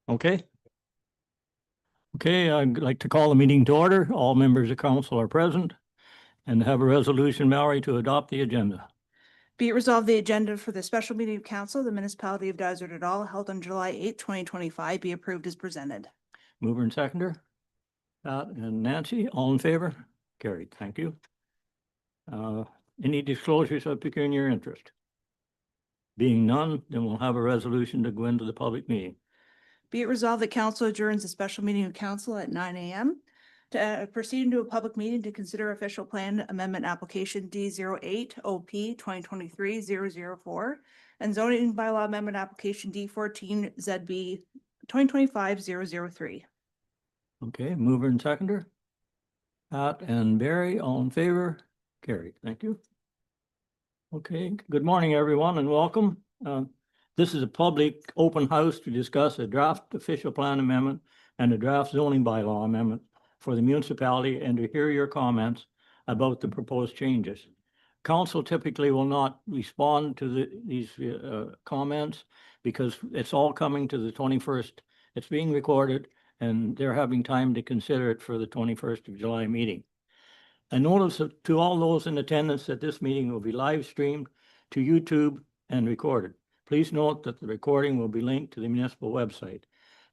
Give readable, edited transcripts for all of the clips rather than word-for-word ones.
Okay. Okay, I'd like to call the meeting to order. All members of council are present and have a resolution, Mallory, to adopt the agenda. Be it resolved, the agenda for the special meeting of council, the municipality of Dysart et al., held on July 8th, 2025, be approved as presented. Mover and seconder. Pat and Nancy, all in favor? Carried. Thank you. Any disclosures of pecuniary interest? Being none, then we'll have a resolution to go into the public meeting. Be it resolved that council adjourns the special meeting of council at 9 a.m. to proceed into a public meeting to consider official plan amendment application D08 OP 2023-004 and zoning bylaw amendment application D14 ZB 2025-003. Okay, mover and seconder. Pat and Barry, all in favor? Carried. Thank you. Okay, good morning, everyone, and welcome. This is a public open house to discuss a draft official plan amendment and a draft zoning bylaw amendment for the municipality and to hear your comments about the proposed changes. Council typically will not respond to these comments because it's all coming to the 21st. It's being recorded and they're having time to consider it for the 21st of July meeting. A notice to all those in attendance that this meeting will be live streamed to YouTube and recorded. Please note that the recording will be linked to the municipal website.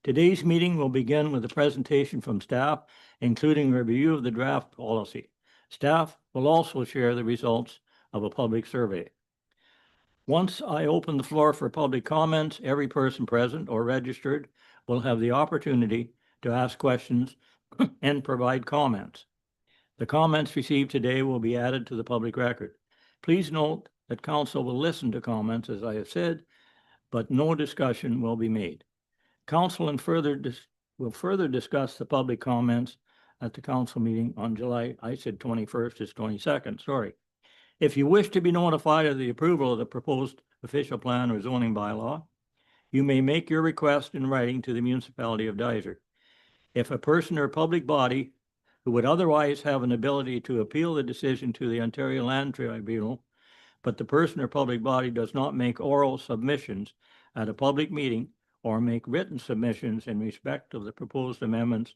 Today's meeting will begin with a presentation from staff, including a review of the draft policy. Staff will also share the results of a public survey. Once I open the floor for public comments, every person present or registered will have the opportunity to ask questions and provide comments. The comments received today will be added to the public record. Please note that council will listen to comments, as I have said, but no discussion will be made. Council will further discuss the public comments at the council meeting on July, I said 21st, it's 22nd, sorry. If you wish to be notified of the approval of the proposed official plan or zoning bylaw, you may make your request in writing to the municipality of Dysart. If a person or public body who would otherwise have an ability to appeal the decision to the Ontario Land Tribunal, but the person or public body does not make oral submissions at a public meeting or make written submissions in respect of the proposed amendments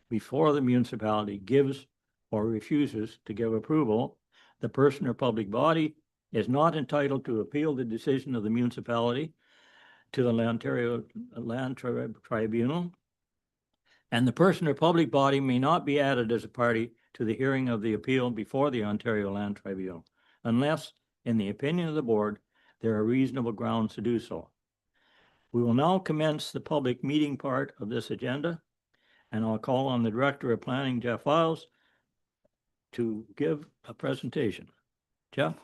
before the municipality gives or refuses to give approval, the person or public body is not entitled to appeal the decision of the municipality to the Ontario Land Tribunal, and the person or public body may not be added as a party to the hearing of the appeal before the Ontario Land Tribunal, unless, in the opinion of the board, there are reasonable grounds to do so. We will now commence the public meeting part of this agenda, and I'll call on the Director of Planning, Jeff Wiles, to give a presentation. Jeff?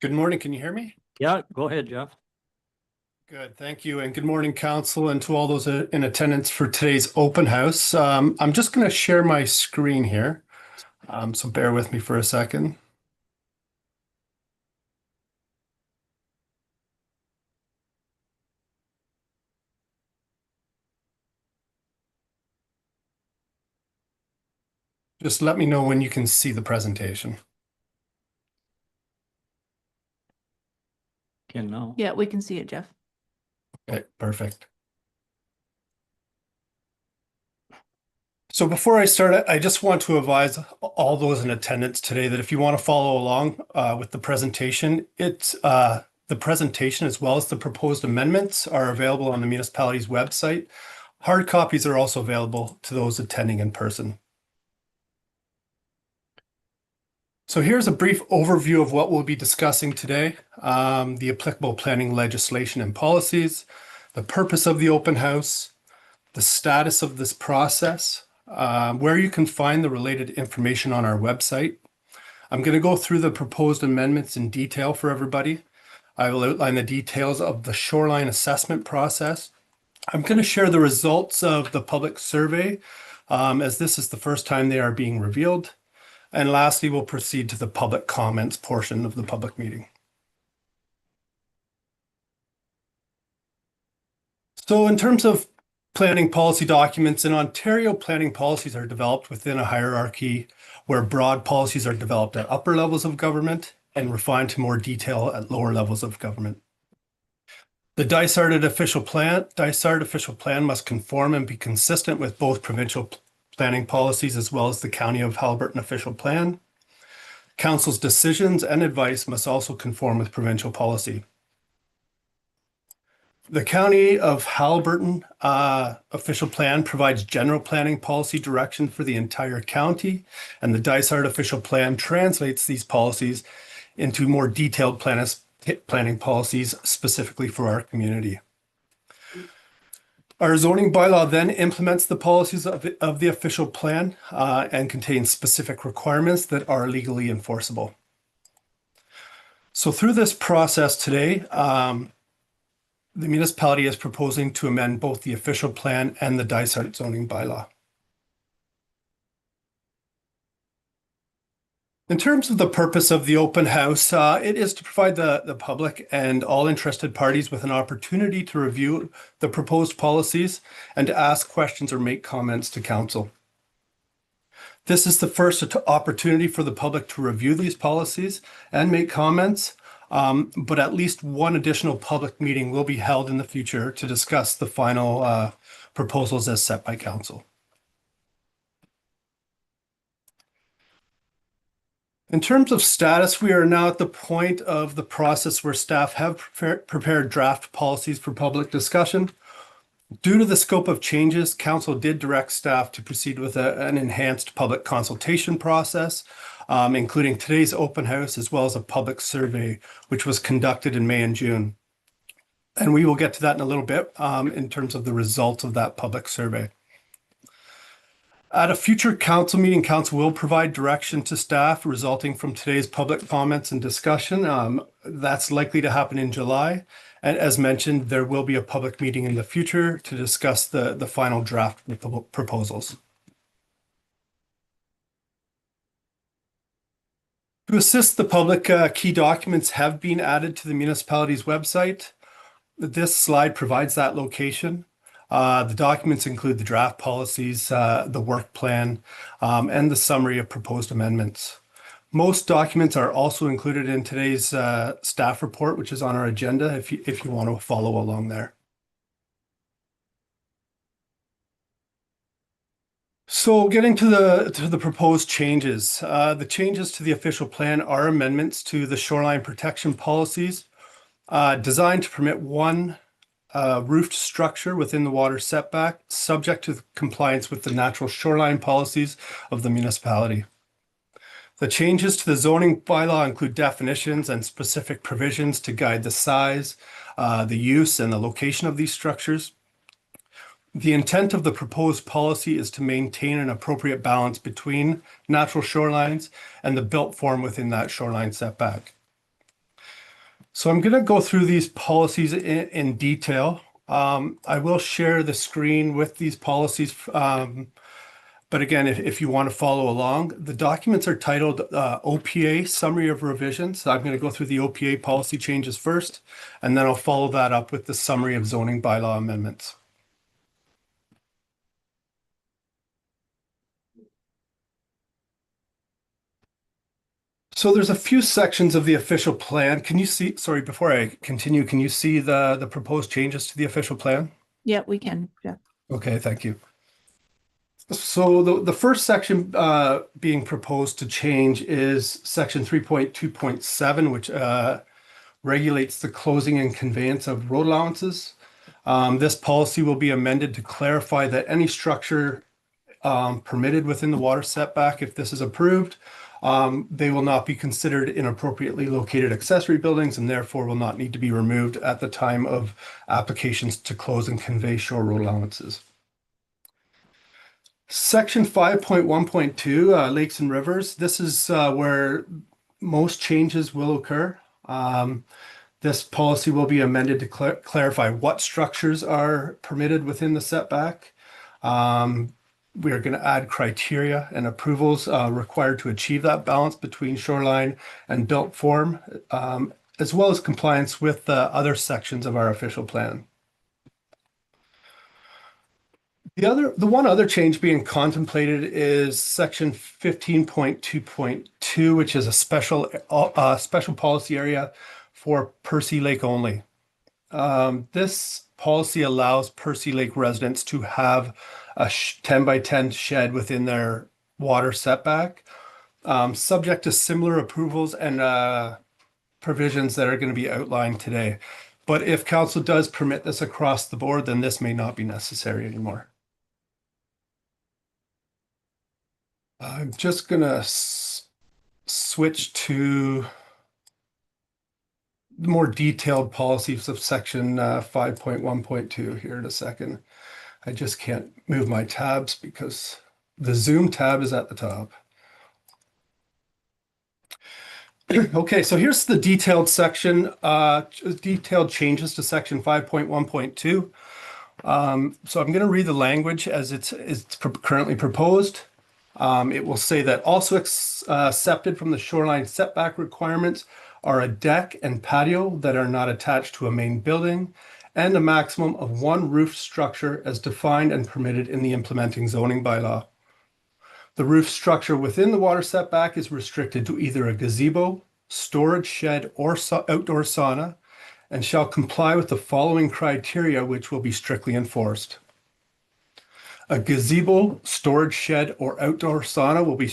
Good morning. Can you hear me? Yeah, go ahead, Jeff. Good. Thank you. And good morning, council, and to all those in attendance for today's open house. I'm just going to share my screen here. So bear with me for a second. Just let me know when you can see the presentation. Can now. Yeah, we can see it, Jeff. Okay, perfect. So before I start, I just want to advise all those in attendance today that if you want to follow along with the presentation, the presentation as well as the proposed amendments are available on the municipality's website. Hard copies are also available to those attending in person. So here's a brief overview of what we'll be discussing today, the applicable planning legislation and policies, the purpose of the open house, the status of this process, where you can find the related information on our website. I'm going to go through the proposed amendments in detail for everybody. I will outline the details of the shoreline assessment process. I'm going to share the results of the public survey, as this is the first time they are being revealed. And lastly, we'll proceed to the public comments portion of the public meeting. So in terms of planning policy documents in Ontario, planning policies are developed within a hierarchy where broad policies are developed at upper levels of government and refined to more detail at lower levels of government. The Dysart official plan must conform and be consistent with both provincial planning policies as well as the County of Haliburton official plan. Council's decisions and advice must also conform with provincial policy. The County of Haliburton official plan provides general planning policy direction for the entire county, and the Dysart official plan translates these policies into more detailed planning policies specifically for our community. Our zoning bylaw then implements the policies of the official plan and contains specific requirements that are legally enforceable. So through this process today, the municipality is proposing to amend both the official plan and the Dysart zoning bylaw. In terms of the purpose of the open house, it is to provide the public and all interested parties with an opportunity to review the proposed policies and to ask questions or make comments to council. This is the first opportunity for the public to review these policies and make comments, but at least one additional public meeting will be held in the future to discuss the final proposals as set by council. In terms of status, we are now at the point of the process where staff have prepared draft policies for public discussion. Due to the scope of changes, council did direct staff to proceed with an enhanced public consultation process, including today's open house as well as a public survey, which was conducted in May and June. And we will get to that in a little bit in terms of the results of that public survey. At a future council meeting, council will provide direction to staff resulting from today's public comments and discussion. That's likely to happen in July. And as mentioned, there will be a public meeting in the future to discuss the final draft proposals. To assist the public, key documents have been added to the municipality's website. This slide provides that location. The documents include the draft policies, the work plan, and the summary of proposed amendments. Most documents are also included in today's staff report, which is on our agenda if you want to follow along there. So getting to the proposed changes, the changes to the official plan are amendments to the shoreline protection policies designed to permit one roofed structure within the water setback, subject to compliance with the natural shoreline policies of the municipality. The changes to the zoning bylaw include definitions and specific provisions to guide the size, the use, and the location of these structures. The intent of the proposed policy is to maintain an appropriate balance between natural shorelines and the built form within that shoreline setback. So I'm going to go through these policies in detail. I will share the screen with these policies. But again, if you want to follow along, the documents are titled OPA Summary of Revisions. So I'm going to go through the OPA policy changes first, and then I'll follow that up with the summary of zoning bylaw amendments. So there's a few sections of the official plan. Can you see, sorry, before I continue, can you see the proposed changes to the official plan? Yeah, we can. Yeah. Okay, thank you. So the first section being proposed to change is section 3.2.7, which regulates the closing and conveyance of road allowances. This policy will be amended to clarify that any structure permitted within the water setback, if this is approved, they will not be considered inappropriately located accessory buildings and therefore will not need to be removed at the time of applications to close and convey shore road allowances. Section 5.1.2, lakes and rivers. This is where most changes will occur. This policy will be amended to clarify what structures are permitted within the setback. We are going to add criteria and approvals required to achieve that balance between shoreline and built form, as well as compliance with other sections of our official plan. The one other change being contemplated is section 15.2.2, which is a special policy area for Percy Lake only. This policy allows Percy Lake residents to have a 10 by 10 shed within their water setback, subject to similar approvals and provisions that are going to be outlined today. But if council does permit this across the board, then this may not be necessary anymore. I'm just going to switch to the more detailed policies of section 5.1.2 here in a second. I just can't move my tabs because the Zoom tab is at the top. Okay, so here's the detailed section, detailed changes to section 5.1.2. So I'm going to read the language as it's currently proposed. It will say that also accepted from the shoreline setback requirements are a deck and patio that are not attached to a main building, and a maximum of one roof structure as defined and permitted in the implementing zoning bylaw. The roof structure within the water setback is restricted to either a gazebo, storage shed, or outdoor sauna, and shall comply with the following criteria, which will be strictly enforced. A gazebo, storage shed, or outdoor sauna will be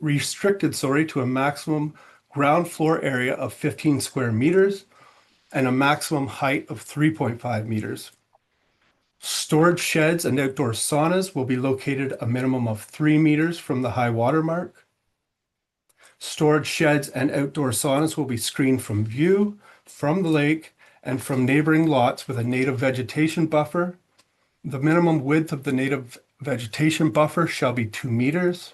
restricted to a maximum ground floor area of 15 square meters and a maximum height of 3.5 meters. Storage sheds and outdoor saunas will be located a minimum of 3 meters from the high water mark. Storage sheds and outdoor saunas will be screened from view, from the lake, and from neighboring lots with a native vegetation buffer. The minimum width of the native vegetation buffer shall be 2 meters.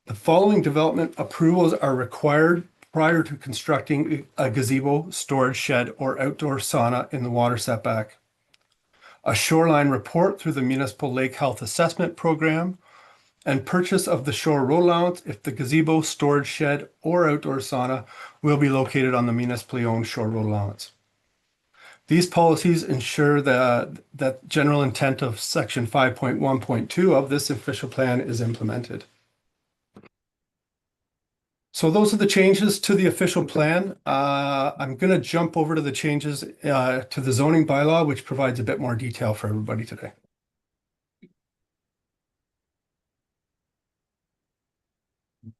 The following development approvals are required prior to constructing a gazebo, storage shed, or outdoor sauna in the water setback. A shoreline report through the Municipal Lake Health Assessment Program, and purchase of the shore road allowance if the gazebo, storage shed, or outdoor sauna will be located on the municipally owned shore road allowance. These policies ensure that general intent of section 5.1.2 of this official plan is implemented. So those are the changes to the official plan. I'm going to jump over to the changes to the zoning bylaw, which provides a bit more detail for everybody today.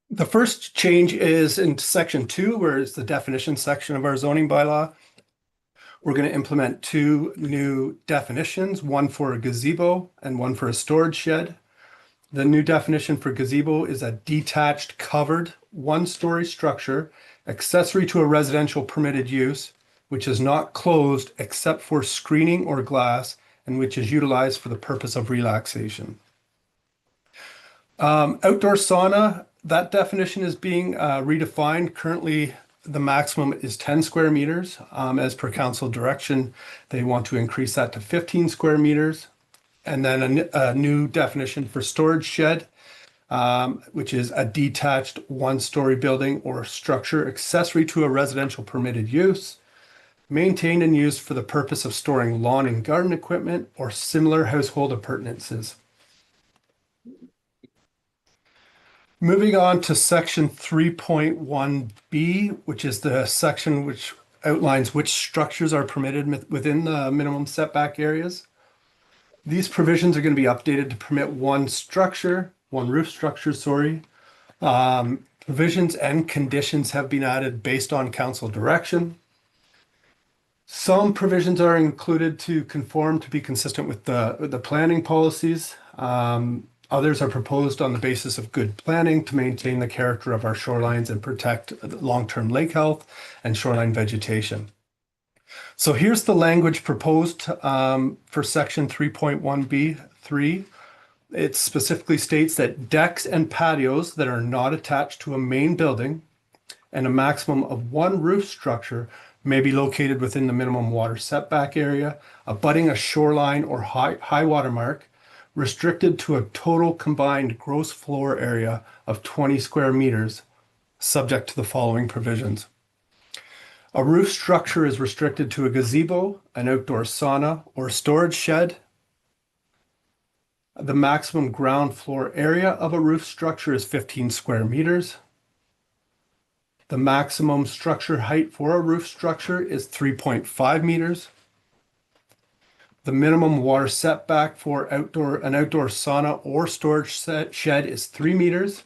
The first change is in section 2, where it's the definition section of our zoning bylaw. We're going to implement 2 new definitions, one for a gazebo and one for a storage shed. The new definition for gazebo is a detached, covered, one-story structure accessory to a residential permitted use, which is not closed except for screening or glass, and which is utilized for the purpose of relaxation. Outdoor sauna, that definition is being redefined. Currently, the maximum is 10 square meters. As per council direction, they want to increase that to 15 square meters. And then a new definition for storage shed, which is a detached one-story building or structure accessory to a residential permitted use, maintained and used for the purpose of storing lawn and garden equipment or similar household appurtenances. Moving on to section 3.1b, which is the section which outlines which structures are permitted within the minimum setback areas. These provisions are going to be updated to permit one roof structure, sorry. Provisions and conditions have been added based on council direction. Some provisions are included to conform to be consistent with the planning policies. Others are proposed on the basis of good planning to maintain the character of our shorelines and protect long-term lake health and shoreline vegetation. So here's the language proposed for section 3.1b3. It specifically states that decks and patios that are not attached to a main building and a maximum of one roof structure may be located within the minimum water setback area, abutting a shoreline or high water mark, restricted to a total combined gross floor area of 20 square meters, subject to the following provisions. A roof structure is restricted to a gazebo, an outdoor sauna, or storage shed. The maximum ground floor area of a roof structure is 15 square meters. The maximum structure height for a roof structure is 3.5 meters. The minimum water setback for an outdoor sauna or storage shed is 3 meters.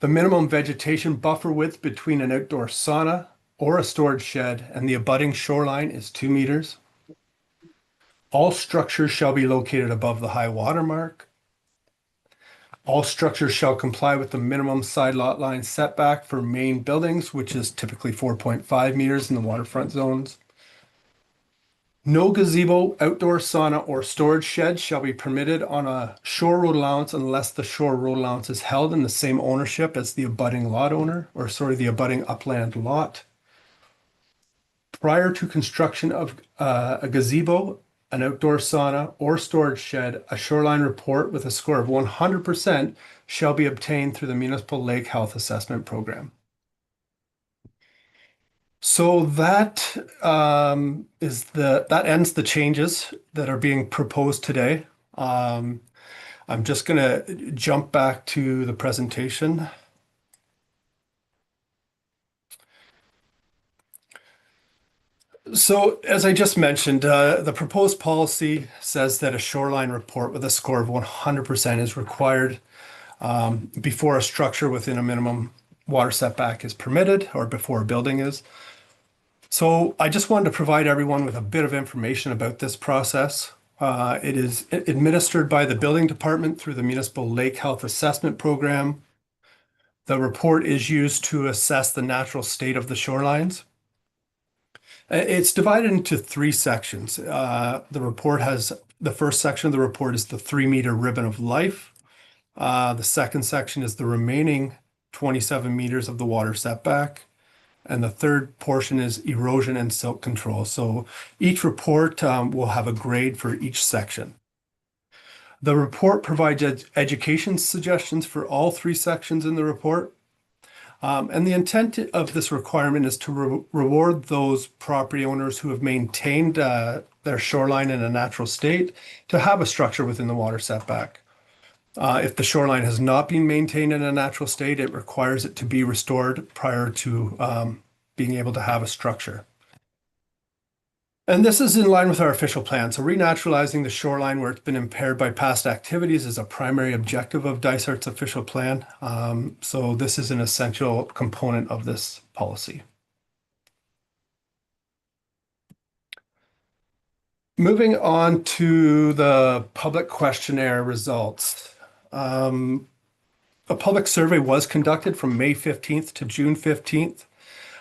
The minimum vegetation buffer width between an outdoor sauna or a storage shed and the abutting shoreline is 2 meters. All structures shall be located above the high water mark. All structures shall comply with the minimum side lot line setback for main buildings, which is typically 4.5 meters in the waterfront zones. No gazebo, outdoor sauna, or storage shed shall be permitted on a shore road allowance unless the shore road allowance is held in the same ownership as the abutting lot owner, the abutting upland lot. Prior to construction of a gazebo, an outdoor sauna, or storage shed, a shoreline report with a score of 100% shall be obtained through the Municipal Lake Health Assessment Program. So that ends the changes that are being proposed today. I'm just going to jump back to the presentation. So as I just mentioned, the proposed policy says that a shoreline report with a score of 100% is required before a structure within a minimum water setback is permitted or before a building is. So I just wanted to provide everyone with a bit of information about this process. It is administered by the building department through the Municipal Lake Health Assessment Program. The report is used to assess the natural state of the shorelines. It's divided into 3 sections. The first section of the report is the 3-meter ribbon of life. The second section is the remaining 27 meters of the water setback. And the third portion is erosion and silt control. So each report will have a grade for each section. The report provides education suggestions for all 3 sections in the report. And the intent of this requirement is to reward those property owners who have maintained their shoreline in a natural state to have a structure within the water setback. If the shoreline has not been maintained in a natural state, it requires it to be restored prior to being able to have a structure. And this is in line with our official plan. So renaturalizing the shoreline where it's been impaired by past activities is a primary objective of Dysart's official plan. So this is an essential component of this policy. Moving on to the public questionnaire results. A public survey was conducted from May 15th to June 15th.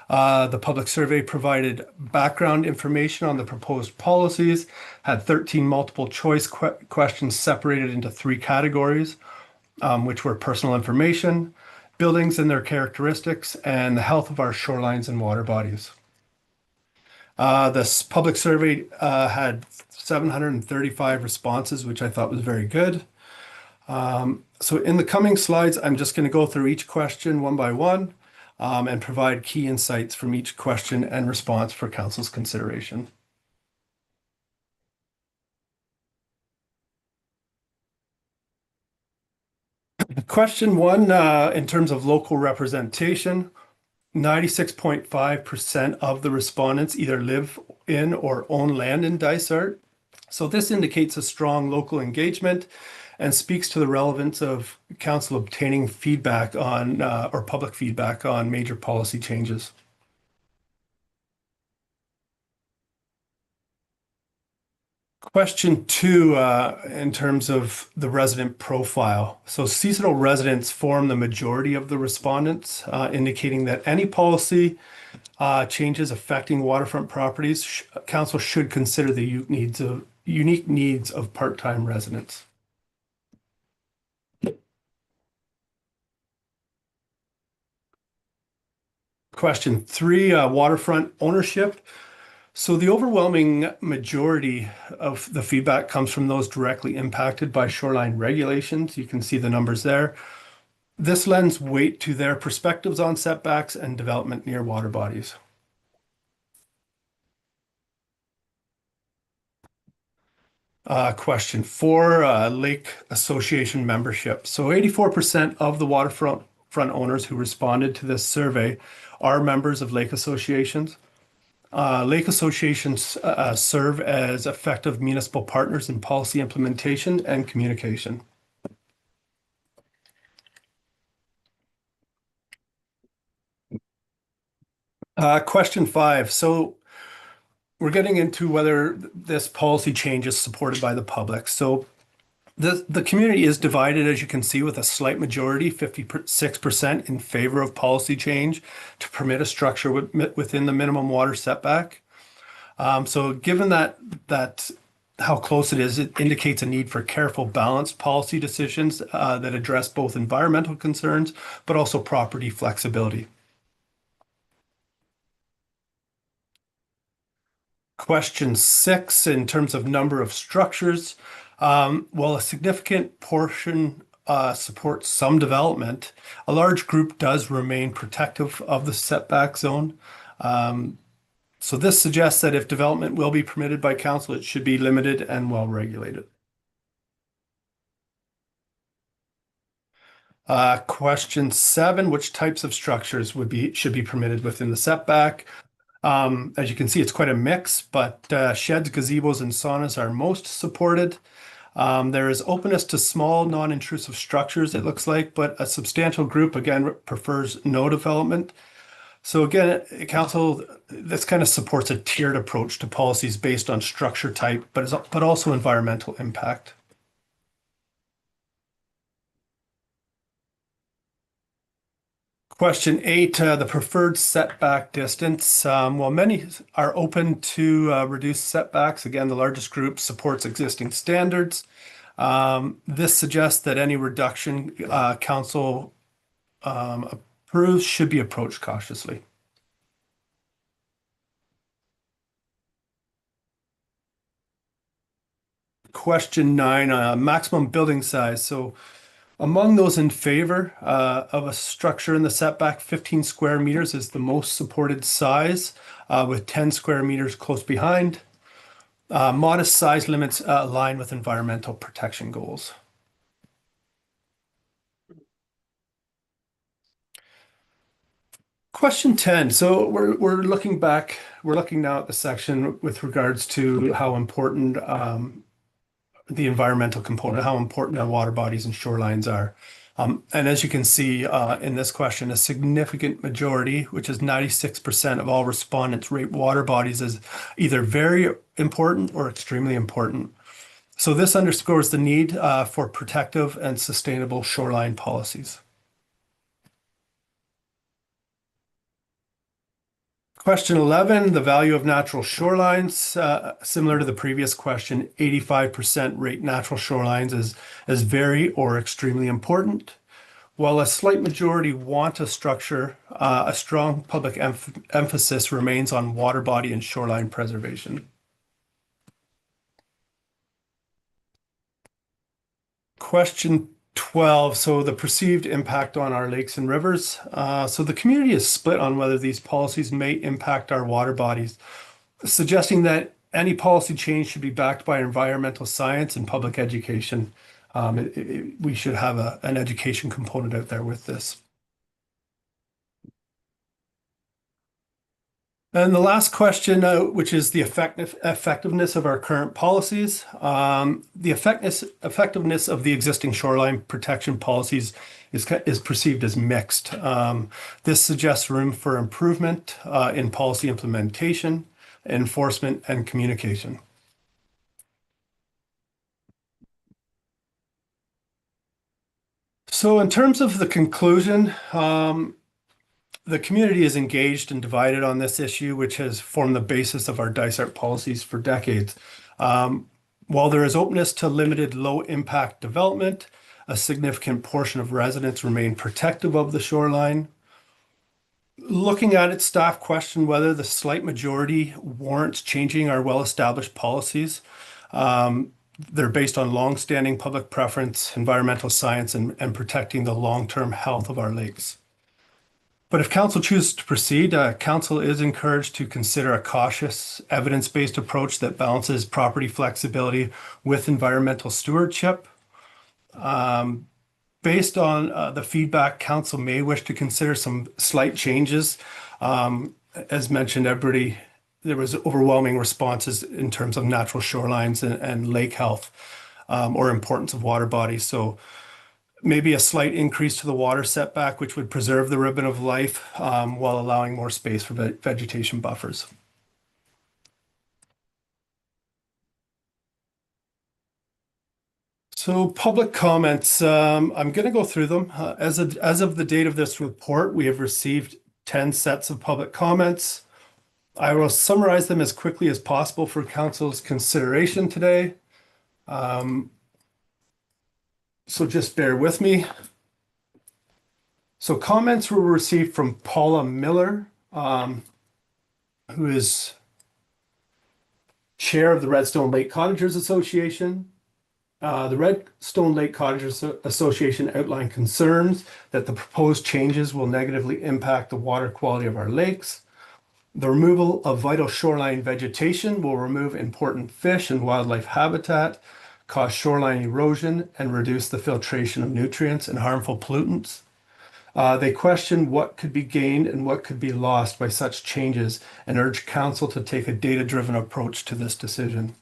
The public survey provided background information on the proposed policies, had 13 multiple choice questions separated into 3 categories, which were personal information, buildings and their characteristics, and the health of our shorelines and water bodies. This public survey had 735 responses, which I thought was very good. So in the coming slides, I'm just going to go through each question one by one. And provide key insights from each question and response for council's consideration. Question 1, in terms of local representation, 96.5% of the respondents either live in or own land in Dysart. So this indicates a strong local engagement and speaks to the relevance of council obtaining feedback on or public feedback on major policy changes. Question 2, in terms of the resident profile. So seasonal residents form the majority of the respondents, indicating that any policy changes affecting waterfront properties, council should consider the unique needs of part-time residents. Question 3, waterfront ownership. So the overwhelming majority of the feedback comes from those directly impacted by shoreline regulations. You can see the numbers there. This lends weight to their perspectives on setbacks and development near water bodies. Question for Lake Association membership. So 84% of the waterfront owners who responded to this survey are members of lake associations. Lake associations serve as effective municipal partners in policy implementation and communication. Question 5. So we're getting into whether this policy change is supported by the public. So the community is divided, as you can see, with a slight majority, 56% in favor of policy change to permit a structure within the minimum water setback. So given that how close it is, it indicates a need for careful, balanced policy decisions that address both environmental concerns, but also property flexibility. Question 6, in terms of number of structures, while a significant portion supports some development, a large group does remain protective of the setback zone. So this suggests that if development will be permitted by council, it should be limited and well regulated. Question 7, which types of structures should be permitted within the setback? As you can see, it's quite a mix, but sheds, gazebos, and saunas are most supported. There is openness to small, non-intrusive structures, it looks like, but a substantial group, again, prefers no development. So again, council, this kind of supports a tiered approach to policies based on structure type, but also environmental impact. Question 8, the preferred setback distance. While many are open to reduced setbacks, again, the largest group supports existing standards. This suggests that any reduction council approves should be approached cautiously. Question 9, maximum building size. So among those in favor of a structure in the setback, 15 square meters is the most supported size, with 10 square meters close behind. Modest size limits align with environmental protection goals. Question 10. So we're looking now at the section with regards to how important the environmental component, how important our water bodies and shorelines are. And as you can see in this question, a significant majority, which is 96% of all respondents, rate water bodies as either very important or extremely important. So this underscores the need for protective and sustainable shoreline policies. Question 11, the value of natural shorelines. Similar to the previous question, 85% rate natural shorelines as very or extremely important, while a slight majority want a structure. A strong public emphasis remains on water body and shoreline preservation. Question 12, so the perceived impact on our lakes and rivers. So the community is split on whether these policies may impact our water bodies, suggesting that any policy change should be backed by environmental science and public education. We should have an education component out there with this. And the last question, which is the effectiveness of our current policies. The effectiveness of the existing shoreline protection policies is perceived as mixed. This suggests room for improvement in policy implementation, enforcement, and communication. So in terms of the conclusion, the community is engaged and divided on this issue, which has formed the basis of our Dysart policies for decades. While there is openness to limited low-impact development, a significant portion of residents remain protective of the shoreline. Looking at it, staff question whether the slight majority warrants changing our well-established policies. They're based on long-standing public preference, environmental science, and protecting the long-term health of our lakes. But if council chooses to proceed, council is encouraged to consider a cautious, evidence-based approach that balances property flexibility with environmental stewardship. Based on the feedback, council may wish to consider some slight changes. As mentioned, there was overwhelming responses in terms of natural shorelines and lake health, or importance of water bodies. So maybe a slight increase to the water setback, which would preserve the ribbon of life while allowing more space for vegetation buffers. So public comments, I'm going to go through them. As of the date of this report, we have received 10 sets of public comments. I will summarize them as quickly as possible for council's consideration today. So just bear with me. So comments were received from Paula Miller, who is chair of the Redstone Lake Cottagers Association. The Redstone Lake Cottagers Association outlined concerns that the proposed changes will negatively impact the water quality of our lakes. The removal of vital shoreline vegetation will remove important fish and wildlife habitat, cause shoreline erosion, and reduce the filtration of nutrients and harmful pollutants. They questioned what could be gained and what could be lost by such changes and urged council to take a data-driven approach to this decision.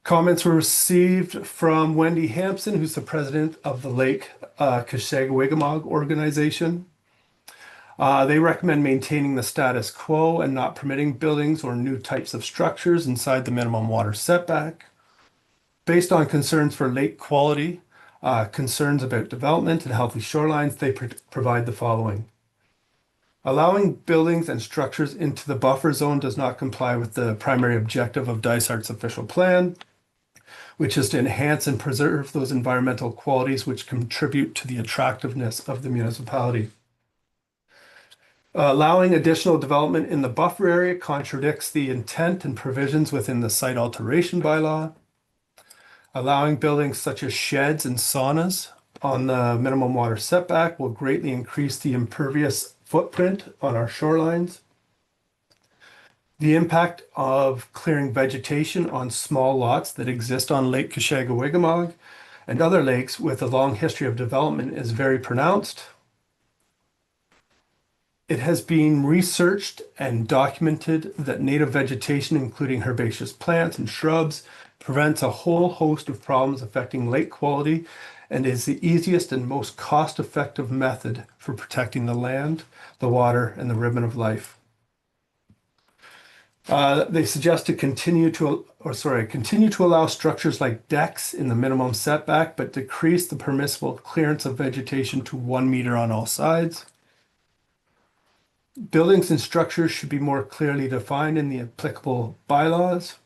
Comments were received from Wendy Hampson, who's the president of the Lake Keshagawigamog organization. They recommend maintaining the status quo and not permitting buildings or new types of structures inside the minimum water setback. Based on concerns for lake quality, concerns about development and healthy shorelines, they provide the following. Allowing buildings and structures into the buffer zone does not comply with the primary objective of Dysart's official plan, which is to enhance and preserve those environmental qualities which contribute to the attractiveness of the municipality. Allowing additional development in the buffer area contradicts the intent and provisions within the site alteration bylaw. Allowing buildings such as sheds and saunas on the minimum water setback will greatly increase the impervious footprint on our shorelines. The impact of clearing vegetation on small lots that exist on Lake Keshagawigamog and other lakes with a long history of development is very pronounced. It has been researched and documented that native vegetation, including herbaceous plants and shrubs, prevents a whole host of problems affecting lake quality and is the easiest and most cost-effective method for protecting the land, the water, and the ribbon of life. They suggest to continue to allow structures like decks in the minimum setback, but decrease the permissible clearance of vegetation to 1 meter on all sides. Buildings and structures should be more clearly defined in the applicable bylaws.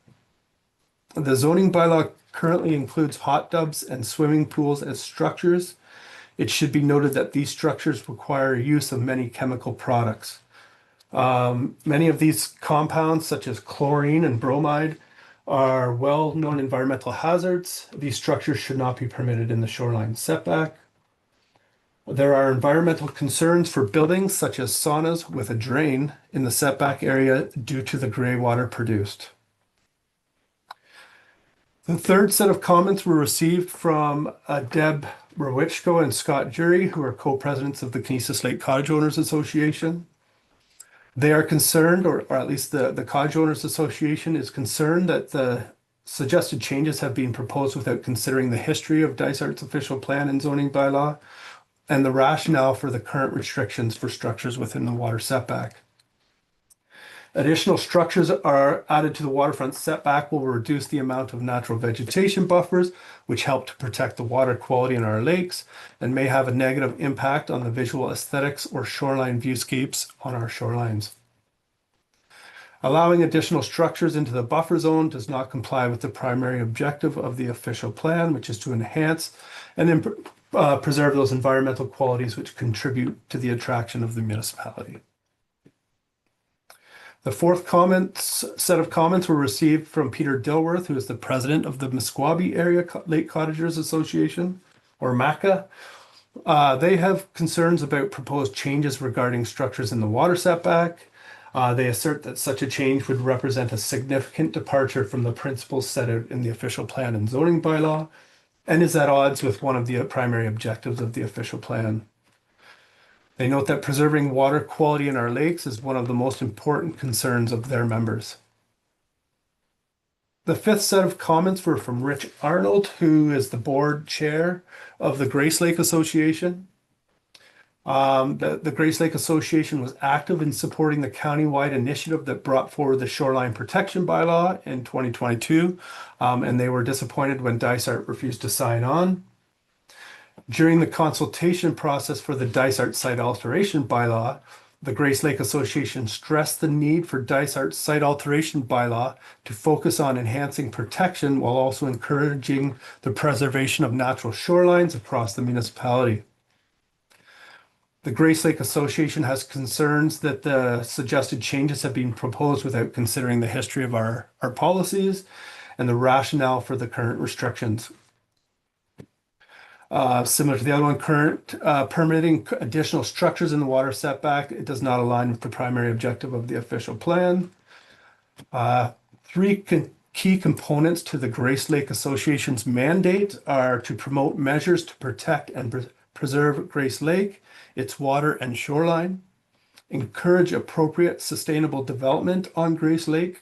The zoning bylaw currently includes hot tubs and swimming pools as structures. It should be noted that these structures require use of many chemical products. Many of these compounds, such as chlorine and bromide, are well-known environmental hazards. These structures should not be permitted in the shoreline setback. There are environmental concerns for buildings such as saunas with a drain in the setback area due to the gray water produced. The third set of comments were received from Deb Rawichko and Scott Jury, who are co-presidents of the Conesus Lake Cottage Owners Association. They are concerned, or at least the Cottage Owners Association is concerned, that the suggested changes have been proposed without considering the history of Dysart's official plan and zoning bylaw and the rationale for the current restrictions for structures within the water setback. Additional structures are added to the waterfront setback will reduce the amount of natural vegetation buffers, which help to protect the water quality in our lakes and may have a negative impact on the visual aesthetics or shoreline viewscapes on our shorelines. Allowing additional structures into the buffer zone does not comply with the primary objective of the official plan, which is to enhance and preserve those environmental qualities which contribute to the attraction of the municipality. The fourth set of comments were received from Peter Dilworth, who is the president of the Mesquabi Area Lake Cottagers Association, or MACA. They have concerns about proposed changes regarding structures in the water setback. They assert that such a change would represent a significant departure from the principles set out in the official plan and zoning bylaw, and is at odds with one of the primary objectives of the official plan. They note that preserving water quality in our lakes is one of the most important concerns of their members. The fifth set of comments were from Rich Arnold, who is the board chair of the Grace Lake Association. The Grace Lake Association was active in supporting the countywide initiative that brought forward the shoreline protection bylaw in 2022, and they were disappointed when Dysart refused to sign on. During the consultation process for the Dysart site alteration bylaw, the Grace Lake Association stressed the need for Dysart's site alteration bylaw to focus on enhancing protection while also encouraging the preservation of natural shorelines across the municipality. The Grace Lake Association has concerns that the suggested changes have been proposed without considering the history of our policies and the rationale for the current restrictions. Similar to the other one, current permitting additional structures in the water setback, it does not align with the primary objective of the official plan. Three key components to the Grace Lake Association's mandate are to promote measures to protect and preserve Grace Lake, its water and shoreline, encourage appropriate sustainable development on Grace Lake,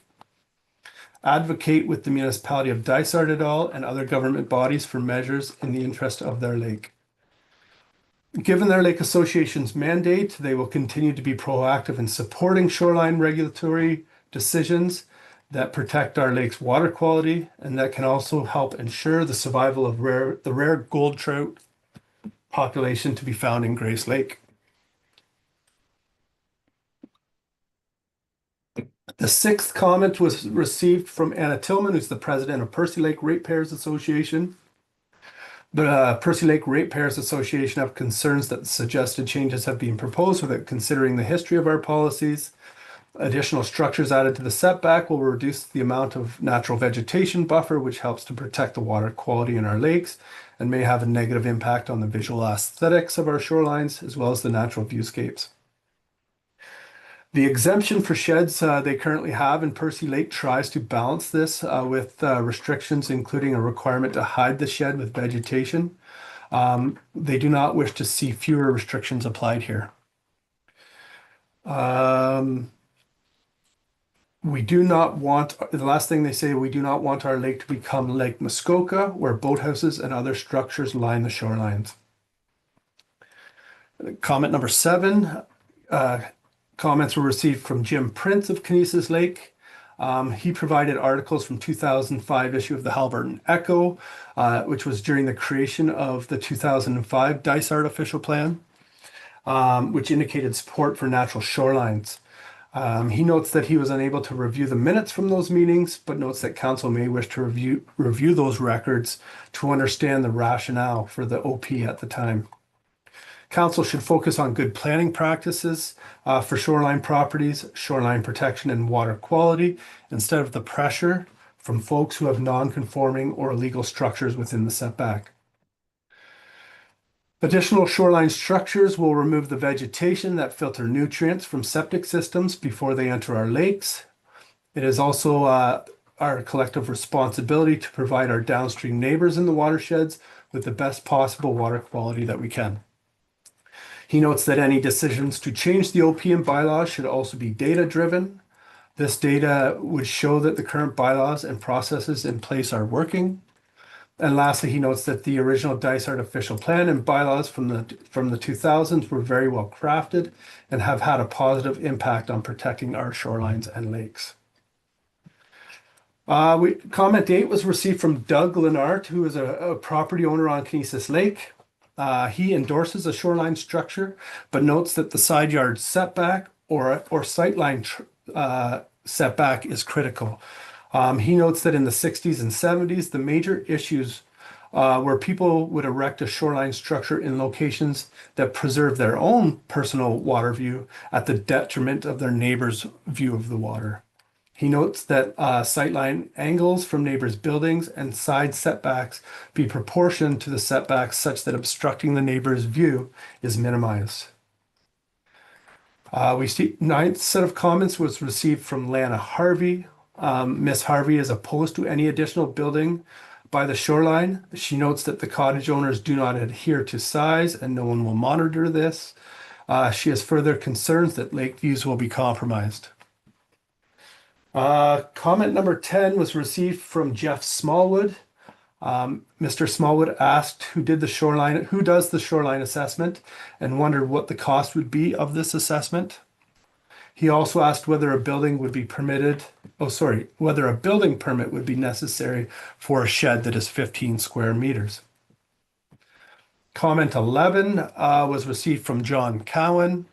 advocate with the municipality of Dysart et al. And other government bodies for measures in the interest of their lake. Given their Lake Association's mandate, they will continue to be proactive in supporting shoreline regulatory decisions that protect our lake's water quality and that can also help ensure the survival of the rare gold trout population to be found in Grace Lake. The sixth comment was received from Anna Tillman, who's the president of Percy Lake Ratepayers Association. The Percy Lake Ratepayers Association have concerns that the suggested changes have been proposed without considering the history of our policies. Additional structures added to the setback will reduce the amount of natural vegetation buffer, which helps to protect the water quality in our lakes and may have a negative impact on the visual aesthetics of our shorelines, as well as the natural viewscapes. The exemption for sheds they currently have in Percy Lake tries to balance this with restrictions, including a requirement to hide the shed with vegetation. They do not wish to see fewer restrictions applied here. We do not want, the last thing they say, we do not want our lake to become Lake Muskoka, where boathouses and other structures line the shorelines. Comment number 7. Comments were received from Jim Prince of Kinesis Lake. He provided articles from 2005 issue of the Haliburton Echo, which was during the creation of the 2005 Dysart official plan, which indicated support for natural shorelines. He notes that he was unable to review the minutes from those meetings, but notes that council may wish to review those records to understand the rationale for the OP at the time. Council should focus on good planning practices for shoreline properties, shoreline protection, and water quality, instead of the pressure from folks who have non-conforming or illegal structures within the setback. Additional shoreline structures will remove the vegetation that filter nutrients from septic systems before they enter our lakes. It is also our collective responsibility to provide our downstream neighbors in the watersheds with the best possible water quality that we can. He notes that any decisions to change the OPM bylaws should also be data-driven. This data would show that the current bylaws and processes in place are working. And lastly, he notes that the original Dysart official plan and bylaws from the 2000s were very well crafted and have had a positive impact on protecting our shorelines and lakes. Comment 8 was received from Doug Lenart, who is a property owner on Kinesis Lake. He endorses a shoreline structure, but notes that the side yard setback or sightline setback is critical. He notes that in the 60s and 70s, the major issues where people would erect a shoreline structure in locations that preserve their own personal water view at the detriment of their neighbor's view of the water. He notes that sightline angles from neighbors' buildings and side setbacks be proportioned to the setbacks such that obstructing the neighbor's view is minimized. We see ninth set of comments was received from Lana Harvey. Miss Harvey is opposed to any additional building by the shoreline. She notes that the cottage owners do not adhere to size and no one will monitor this. She has further concerns that lake views will be compromised. Comment number 10 was received from Jeff Smallwood. Mr. Smallwood asked who does the shoreline assessment and wondered what the cost would be of this assessment. He also asked whether a building would be permitted, whether a building permit would be necessary for a shed that is 15 square meters. Comment 11 was received from John Cowan.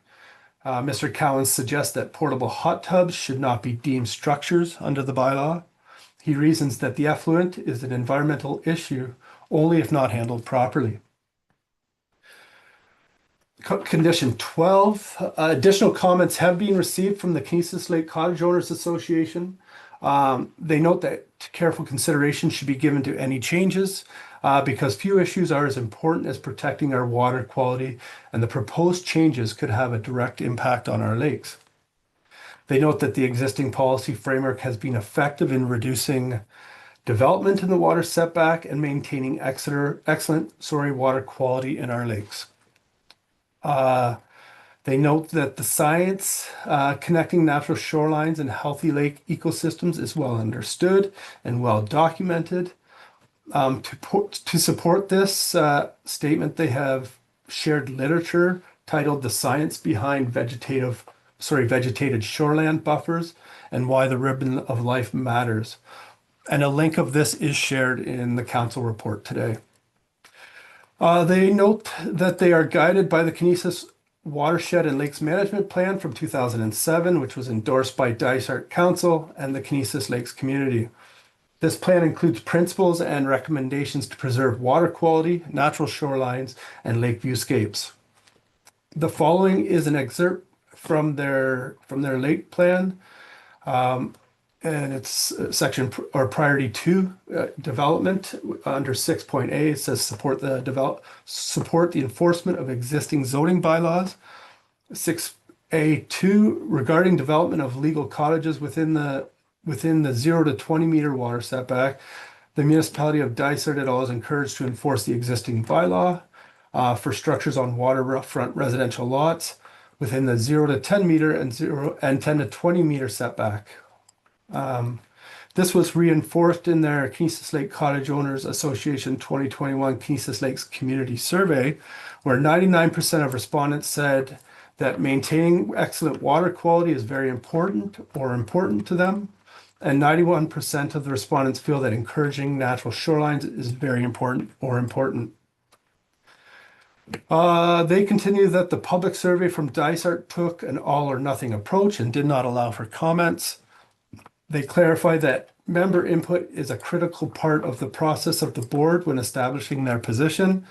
Mr. Cowan suggests that portable hot tubs should not be deemed structures under the bylaw. He reasons that the effluent is an environmental issue only if not handled properly. Condition 12, additional comments have been received from the Canisius Lake Cottage Owners Association. They note that careful consideration should be given to any changes because few issues are as important as protecting our water quality, and the proposed changes could have a direct impact on our lakes. They note that the existing policy framework has been effective in reducing development in the water setback and maintaining excellent water quality in our lakes. They note that the science connecting natural shorelines and healthy lake ecosystems is well understood and well documented. To support this statement, they have shared literature titled "The Science Behind Vegetated Shoreland Buffers and Why the Ribbon of Life Matters." And a link of this is shared in the council report today. They note that they are guided by the Canisius Watershed and Lakes Management Plan from 2007, which was endorsed by Dysart Council and the Canisius Lakes community. This plan includes principles and recommendations to preserve water quality, natural shorelines, and lake viewscapes. The following is an excerpt from their lake plan, and it's section or priority 2 development under 6.A. It says support the enforcement of existing zoning bylaws. 6A2 regarding development of legal cottages within the 0 to 20 meter water setback. The municipality of Dysart et al. Is encouraged to enforce the existing bylaw for structures on waterfront residential lots within the 0 to 10 meter and 10 to 20 meter setback. This was reinforced in their Canisius Lake Cottage Owners Association 2021 Canisius Lakes Community Survey, where 99% of respondents said that maintaining excellent water quality is very important or important to them. And 91% of the respondents feel that encouraging natural shorelines is very important or important. They continue that the public survey from Dysart took an all or nothing approach and did not allow for comments. They clarify that member input is a critical part of the process of the board when establishing their position.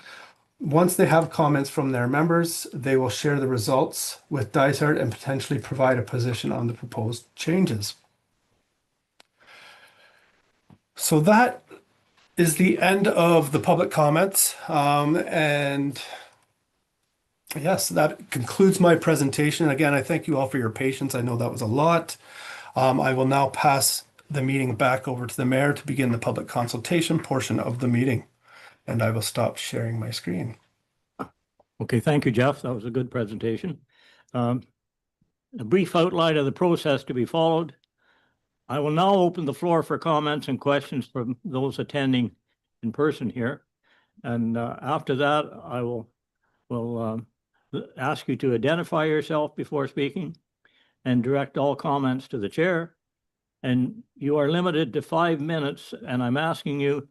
Once they have comments from their members, they will share the results with Dysart and potentially provide a position on the proposed changes. So that is the end of the public comments. And yes, that concludes my presentation. Again, I thank you all for your patience. I know that was a lot. I will now pass the meeting back over to the mayor to begin the public consultation portion of the meeting. And I will stop sharing my screen. Okay, thank you, Jeff. That was a good presentation. A brief outline of the process to be followed. I will now open the floor for comments and questions from those attending in person here. And after that, I will ask you to identify yourself before speaking and direct all comments to the chair. And you are limited to 5 minutes. And I'm asking you,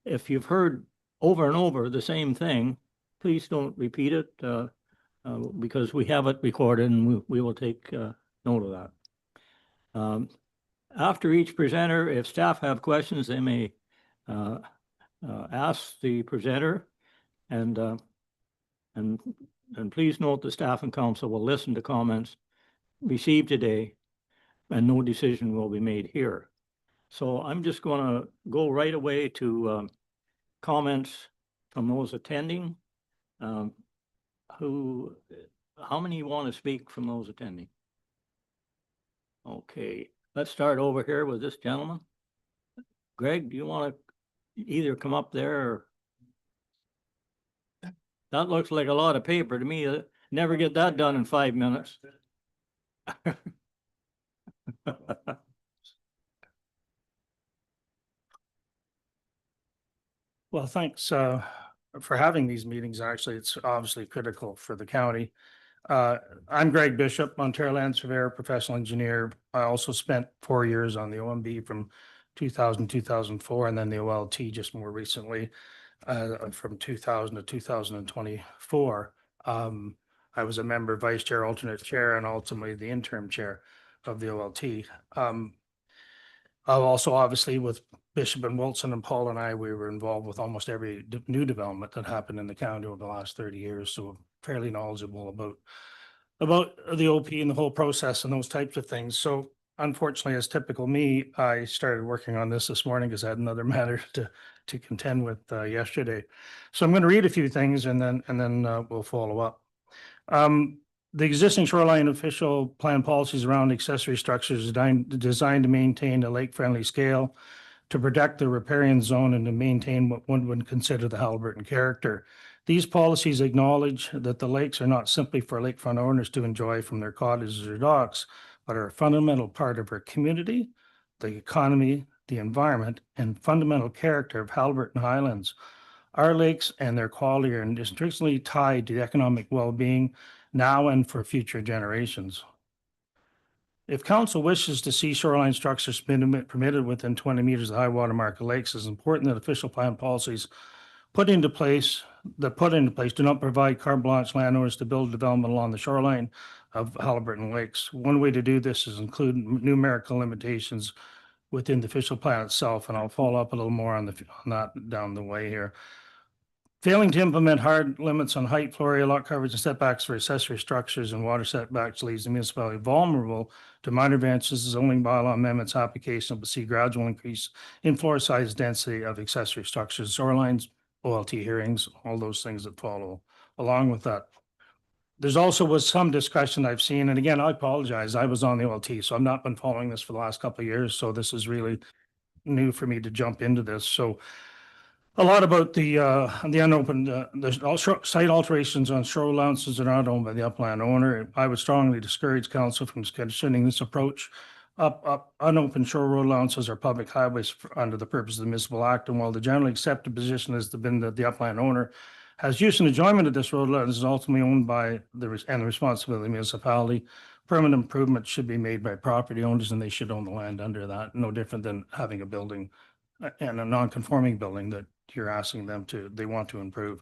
if you've heard over and over the same thing, please don't repeat it because we have it recorded and we will take note of that. After each presenter, if staff have questions, they may ask the presenter, and please note the staff and council will listen to comments received today and no decision will be made here. So I'm just gonna go right away to comments from those attending. How many want to speak from those attending? Okay, let's start over here with this gentleman. Greg, do you want to either come up there or? That looks like a lot of paper to me. Never get that done in 5 minutes. Well, thanks for having these meetings. Actually, it's obviously critical for the county. I'm Greg Bishop, Ontario Land Surveyor, professional engineer. I also spent 4 years on the OMB from 2000 to 2004, and then the OLT just more recently from 2000 to 2024. I was a member, vice chair, alternate chair, and ultimately the interim chair of the OLT. Also, obviously, with Bishop and Wilson and Paul and I, we were involved with almost every new development that happened in the county over the last 30 years. So fairly knowledgeable about the OP and the whole process and those types of things. So unfortunately, as typical me, I started working on this morning because I had another matter to contend with yesterday. So I'm going to read a few things and then we'll follow up. The existing shoreline official plan policies around accessory structures designed to maintain a lake-friendly scale, to protect the riparian zone, and to maintain what one would consider the Haliburton character. These policies acknowledge that the lakes are not simply for lakefront owners to enjoy from their cottages or docks, but are a fundamental part of our community, the economy, the environment, and fundamental character of Haliburton Highlands. Our lakes and their quality are intrinsically tied to economic well-being now and for future generations. If council wishes to see shoreline structures permitted within 20 meters of high water mark of lakes, it's important that official plan policies put into place do not provide carte blanche landowners to build development along the shoreline of Haliburton Lakes. One way to do this is include numerical limitations within the official plan itself, and I'll follow up a little more on that down the way here. Failing to implement hard limits on height, floor area, lot coverage, and setbacks for accessory structures and water setbacks leaves the municipality vulnerable to minor variances. Zoning bylaw amendments application will see gradual increase in floor size density of accessory structures, shorelines, OLT hearings, all those things that follow along with that. There's also was some discussion I've seen, and again, I apologize. I was on the OLT, so I've not been following this for the last couple of years. So this is really new for me to jump into this. So a lot about the unopened, site alterations on shore allowances are not owned by the upland owner. I would strongly discourage council from considering this approach. Unopened shore road allowances are public highways under the purpose of the municipal act. And while the generally accepted position has been that the upland owner has use and enjoyment of this road allowance is ultimately owned by the responsibility of the municipality, permanent improvements should be made by property owners and they should own the land under that. No different than having a building and a non-conforming building that you're asking them they want to improve.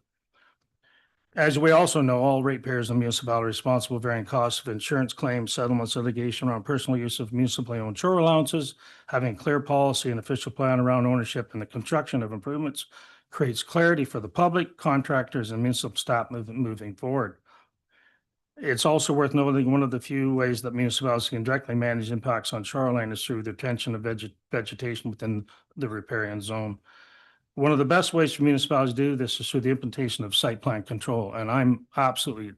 As we also know, all ratepayers in the municipality are responsible for varying costs of insurance claims, settlements, litigation around personal use of municipally owned shore allowances. Having clear policy and official plan around ownership and the construction of improvements creates clarity for the public, contractors, and municipal staff moving forward. It's also worth noting one of the few ways that municipalities can directly manage impacts on shoreline is through the retention of vegetation within the riparian zone. One of the best ways for municipalities to do this is through the implementation of site plan control. And I'm absolutely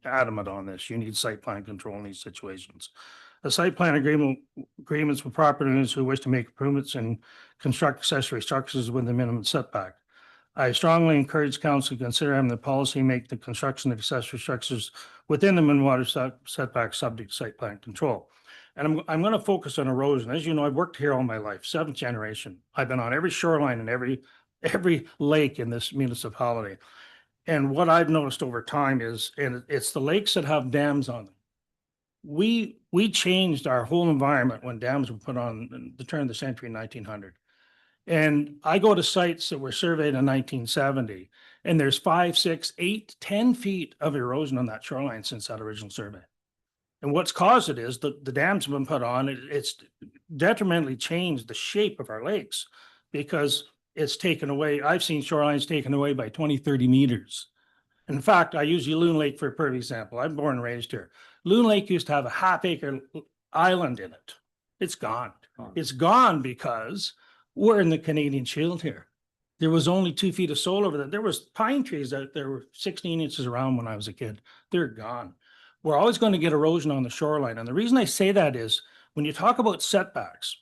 adamant on this. You need site plan control in these situations. A site plan agreements with property owners who wish to make improvements and construct accessory structures with the minimum setback. I strongly encourage council to consider having the policy make the construction of accessory structures within the minimum water setback subject to site plan control. And I'm going to focus on erosion. As you know, I've worked here all my life, 7th generation. I've been on every shoreline and every lake in this municipality. And what I've noticed over time is, and it's the lakes that have dams on them. We changed our whole environment when dams were put on in the turn of the century in 1900. And I go to sites that were surveyed in 1970, and there's 5, 6, 8, 10 feet of erosion on that shoreline since that original survey. And what's caused it is the dams have been put on. It's detrimentally changed the shape of our lakes because it's taken away. I've seen shorelines taken away by 20, 30 meters. In fact, I use Loon Lake for a perfect example. I'm born and raised here. Loon Lake used to have a half-acre island in it. It's gone. Gone. It's gone because we're in the Canadian Shield here. There was only 2 feet of soil over there. There was pine trees out there were 16 inches around when I was a kid. They're gone. We're always going to get erosion on the shoreline. And the reason I say that is when you talk about setbacks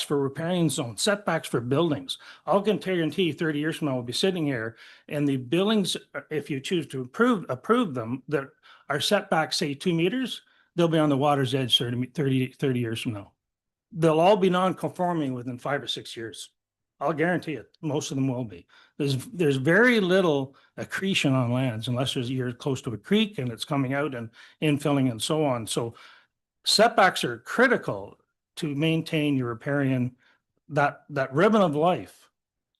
for riparian zones, setbacks for buildings, I'll guarantee you 30 years from now, we'll be sitting here and the buildings, if you choose to approve them, that are setbacks, say 2 meters, they'll be on the water's edge 30 years from now. They'll all be non-conforming within 5 or 6 years. I'll guarantee it. Most of them will be. There's very little accretion on lands unless you're close to a creek and it's coming out and infilling and so on. So setbacks are critical to maintain your riparian, that ribbon of life.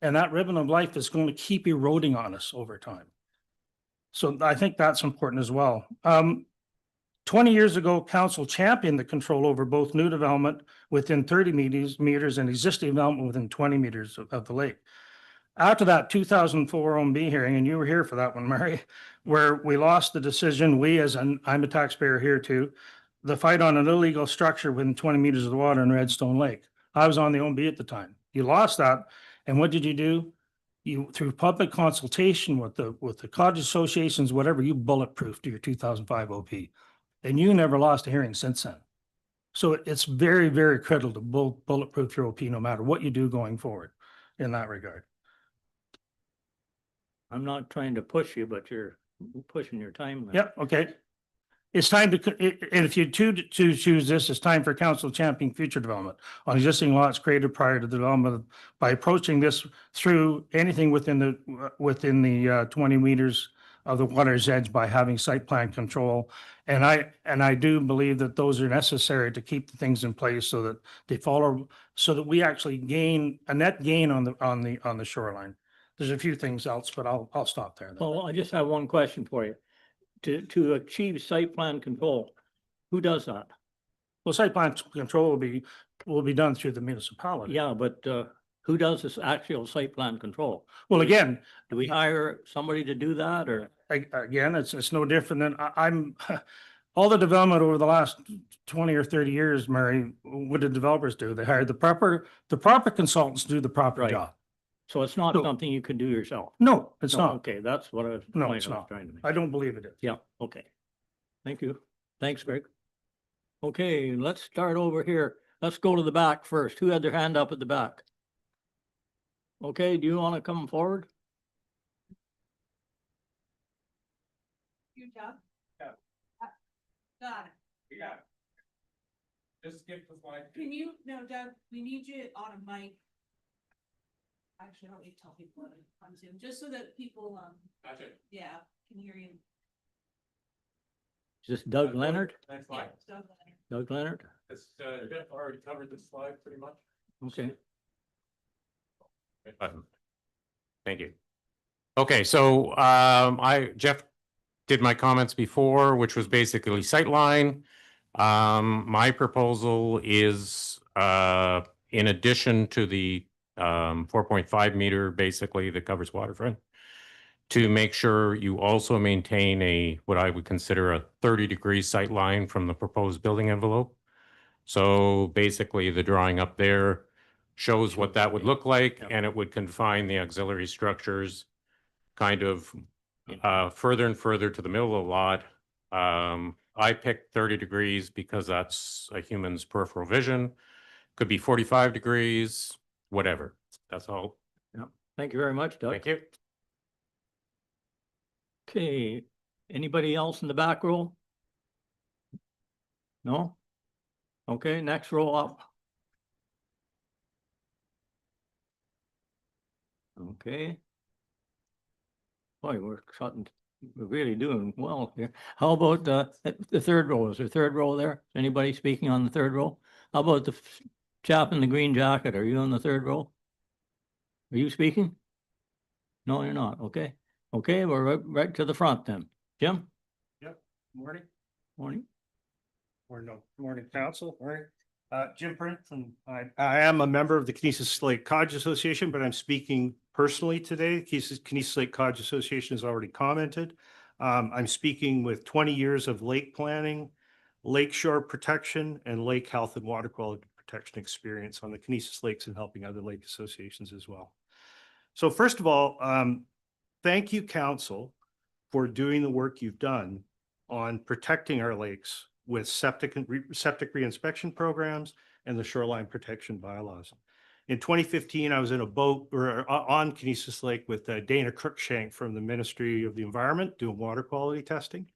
And that ribbon of life is going to keep eroding on us over time. So I think that's important as well. 20 years ago, council championed the control over both new development within 30 meters and existing development within 20 meters of the lake. After that 2004 OMB hearing, and you were here for that one, Mary, where we lost the decision, I'm a taxpayer here too, the fight on an illegal structure within 20 meters of the water in Redstone Lake. I was on the OMB at the time. You lost that. And what did you do? You, through public consultation with the cottage associations, whatever, you bulletproofed your 2005 OP. And you never lost a hearing since then. So it's very, very critical to bulletproof your OP no matter what you do going forward in that regard. I'm not trying to push you, but you're pushing your time. limit. Yep, okay. It's time and if you choose this, it's time for council to champion future development on existing lots created prior to the development by approaching this through anything within the 20 meters of the water's edge by having site plan control. And I do believe that those are necessary to keep the things in place so that they follow, so that we actually gain a net gain on the shoreline. There's a few things else, but I'll stop there. Well, I just have one question for you. To achieve site plan control, who does that? Well, site plan control will be done through the municipality. Yeah, but who does this actual site plan control? Well, again, Do we hire somebody to do that or? again, it's no different than I'm all the development over the last 20 or 30 years, Mary, what did developers do? They hired the proper consultants to do the proper Right. job. So it's not No. something you could do yourself? No, it's No, not. Okay, that's what I was. No, point it's I was not. trying to make. I don't believe it is. Yeah, okay. Thank you. Thanks, Greg. Okay, let's start over here. Let's go to the back first. Who had their hand up at the back? Okay, do you want to come forward? You, Doug? Yeah. Got it. Yeah. Just skip the slide. No, Doug, we need you on a mic. Actually, I don't need to tell people on Zoom, just so that people, Gotcha. yeah, can hear you. Is this Doug Leonard? Next Yeah, slide. Doug Leonard. Doug Leonard? It's, Jeff already covered this slide pretty much. Okay. Button. Thank you. Okay, so Jeff did my comments before, which was basically sightline. My proposal is in addition to the 4.5 meter basically that covers waterfront, to make sure you also maintain a what I would consider a 30-degree sight line from the proposed building envelope. So basically the drawing up there shows what that would look like, and it would confine the auxiliary structures kind of further and further to the middle of the lot. I picked 30 degrees because that's a human's peripheral vision. Could be 45 degrees, whatever. That's all. Thank you very much, Doug. Thank you. Okay, anybody else in the back row? No? Okay, next row up. Okay. Boy, we're really doing well here. How about the third row? Is there a third row there? Anybody speaking on the third row? How about the chap in the green jacket? Are you on the third row? Are you speaking? No, you're not. Okay. Okay, we're right to the front then. Jim? Morning. Morning. Morning, council. Morning. Jim Prince, and I am a member of the Kinesis Lake Cottage Association, but I'm speaking personally today. Kinesis Lake Cottage Association has already commented. I'm speaking with 20 years of lake planning, lakeshore protection, and lake health and water quality protection experience on the Kinesis Lakes and helping other lake associations as well. So first of all, thank you, council, for doing the work you've done on protecting our lakes with septic reinspection programs and the shoreline protection bylaws. In 2015, I was in a boat or on Kinesis Lake with Dana Cruikshank from the Ministry of the Environment doing water quality testing.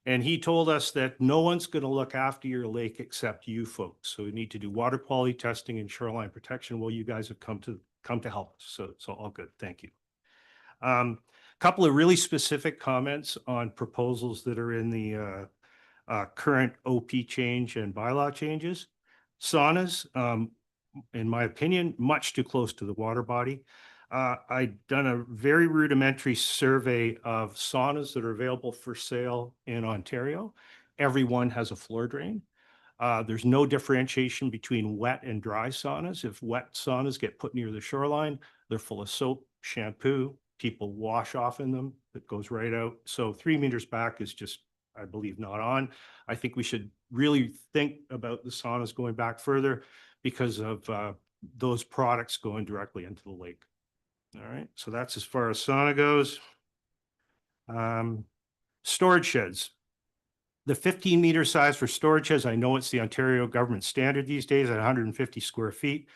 And he told us that no one's going to look after your lake except you folks. So we need to do water quality testing and shoreline protection. Well, you guys have come to help us. So all good. Thank you. Couple of really specific comments on proposals that are in the current OP change and bylaw changes. Saunas, in my opinion, much too close to the water body. I've done a very rudimentary survey of saunas that are available for sale in Ontario. Every one has a floor drain. There's no differentiation between wet and dry saunas. If wet saunas get put near the shoreline, they're full of soap, shampoo, people wash off in them, that goes right out. So 3 meters back is just, I believe, not on. I think we should really think about the saunas going back further because of those products going directly into the lake. All right, so that's as far as sauna goes. Storage sheds. The 15-meter size for storage sheds, I know it's the Ontario government standard these days at 150 square feet.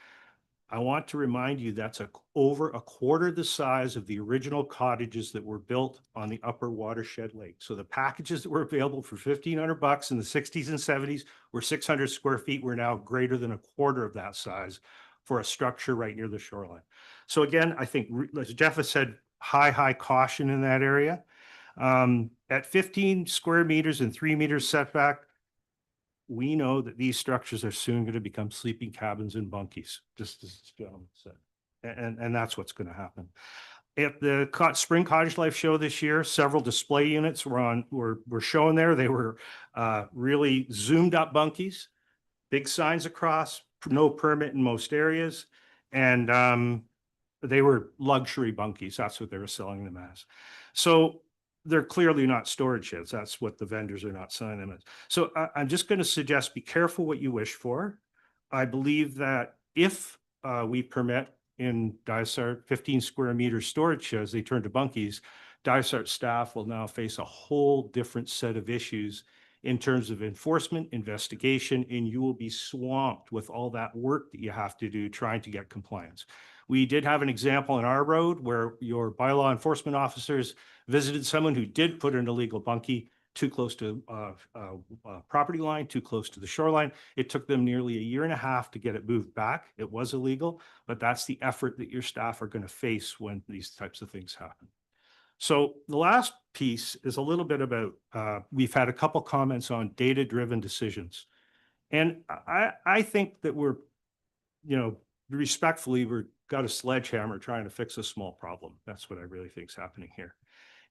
I want to remind you that's over a quarter the size of the original cottages that were built on the upper watershed lake. So the packages that were available for $1,500 in the 60s and 70s were 600 square feet. We're now greater than a quarter of that size for a structure right near the shoreline. So again, I think, as Jeff has said, high caution in that area. At 15 square meters and 3 meters setback, we know that these structures are soon going to become sleeping cabins and bunkies, just as this gentleman said. And that's what's going to happen. At the Spring Cottage Life show this year, several display units were shown there. They were really zoomed up bunkies, big signs across, no permit in most areas. And they were luxury bunkies. That's what they were selling them as. So they're clearly not storage sheds. That's what the vendors are not selling them as. So I'm just going to suggest be careful what you wish for. I believe that if we permit in Dysart 15 square meter storage sheds, they turn to bunkies, Dysart staff will now face a whole different set of issues in terms of enforcement, investigation, and you will be swamped with all that work that you have to do trying to get compliance. We did have an example in our road where your bylaw enforcement officers visited someone who did put an illegal bunkie too close to property line, too close to the shoreline. It took them nearly a year and a half to get it moved back. It was illegal, but that's the effort that your staff are going to face when these types of things happen. So the last piece is a little bit about, we've had a couple comments on data-driven decisions. And I think that we're, respectfully, we're got a sledgehammer trying to fix a small problem. That's what I really think is happening here.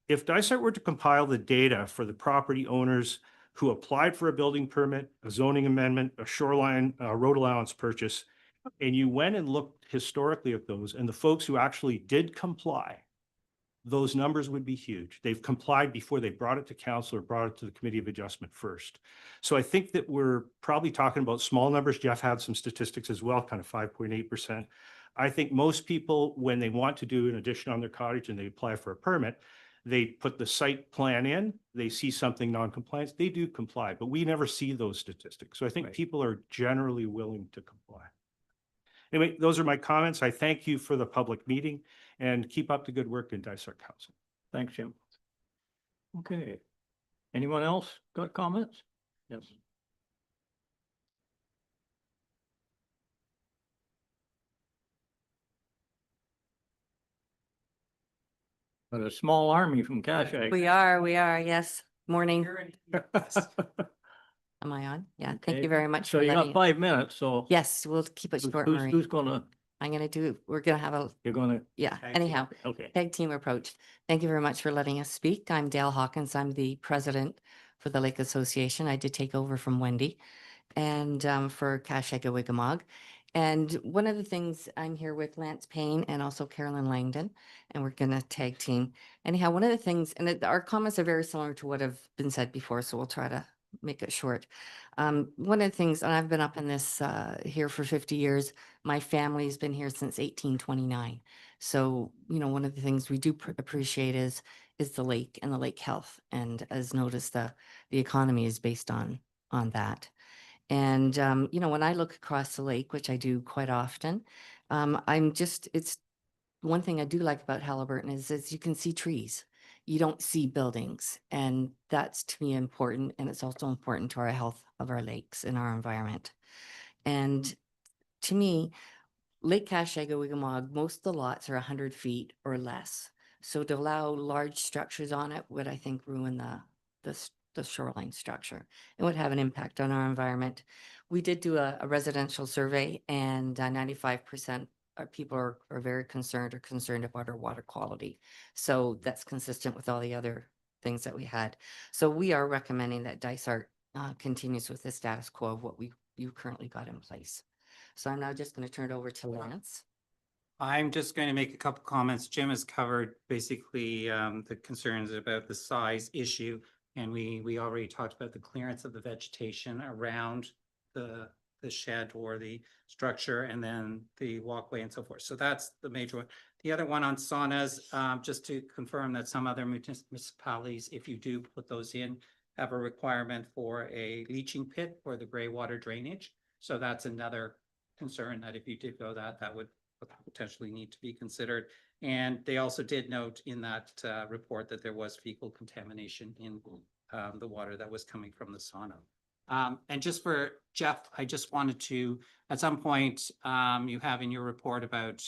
If Dysart were to compile the data for the property owners who applied for a building permit, a zoning amendment, a shoreline road allowance purchase, and you went and looked historically at those, and the folks who actually did comply, those numbers would be huge. They've complied before they brought it to council or brought it to the Committee of Adjustment first. So I think that we're probably talking about small numbers. Jeff had some statistics as well, kind of 5.8%. I think most people, when they want to do an addition on their cottage and they apply for a permit, they put the site plan in, they see something non-compliant, they do comply, but we never see those statistics. So I think people are generally willing to comply. Anyway, those are my comments. I thank you for the public meeting and keep up the good work in Dysart Council. Thanks, Jim. Okay. Anyone else got comments? Yes. But a small army from Cashag. We are, yes. Morning. Am I on? Yeah, thank Okay. you very much. So for you got letting- 5 minutes, so. Yes, we'll keep it short, Marie. Who's gonna, We're gonna have a, you're gonna, anyhow, okay. tag team approach. Thank you very much for letting us speak. I'm Dale Hawkins. I'm the president for the Lake Association. I did take over from Wendy and for Cashag-a-Wigamog. And one of the things, I'm here with Lance Payne and also Carolyn Langdon, and we're gonna tag team. Anyhow, one of the things, and our comments are very similar to what have been said before, so we'll try to make it short. One of the things, and I've been up in this here for 50 years. My family's been here since 1829. So, one of the things we do appreciate is the lake and the lake health. And as noticed, the economy is based on that. And, when I look across the lake, which I do quite often, it's one thing I do like about Halliburton is you can see trees. You don't see buildings. And that's to me important. And it's also important to our health of our lakes and our environment. And to me, Lake Cashega-Wigamog, most of the lots are 100 feet or less. So to allow large structures on it would, I think, ruin the shoreline structure. It would have an impact on our environment. We did do a residential survey, and 95% of people are very concerned about our water quality. So that's consistent with all the other things that we had. So we are recommending that Dysart continues with the status quo of what you currently got in place. So I'm now just going to turn it over to Lance. I'm just going to make a couple comments. Jim has covered basically the concerns about the size issue. And we already talked about the clearance of the vegetation around the shed or the structure, and then the walkway and so forth. So that's the major one. The other one on saunas, just to confirm that some other municipalities, if you do put those in, have a requirement for a leaching pit for the gray water drainage. So that's another concern, that if you did go that would potentially need to be considered. And they also did note in that report that there was fecal contamination in the water that was coming from the sauna. And just for Jeff, I just wanted to, at some point, you have in your report about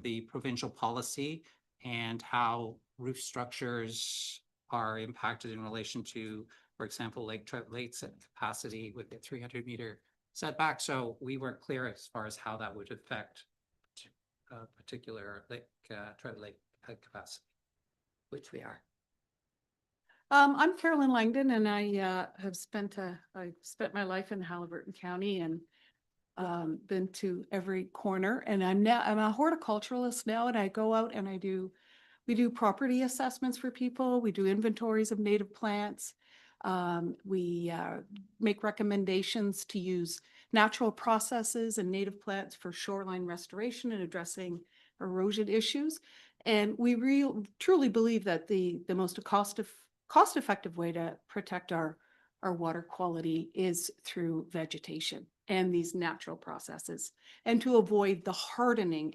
the provincial policy and how roof structures are impacted in relation to, for example, lakes at capacity with the 300-meter setback. So we weren't clear as far as how that would affect a particular lake, Tread Lake capacity. Which we are. I'm Carolyn Langdon, and I have spent my life in Halliburton County and been to every corner. And I'm a horticulturalist now, and I go out and we do property assessments for people. We do inventories of native plants. We make recommendations to use natural processes and native plants for shoreline restoration and addressing erosion issues. And we truly believe that the most cost-effective way to protect our water quality is through vegetation and these natural processes, and to avoid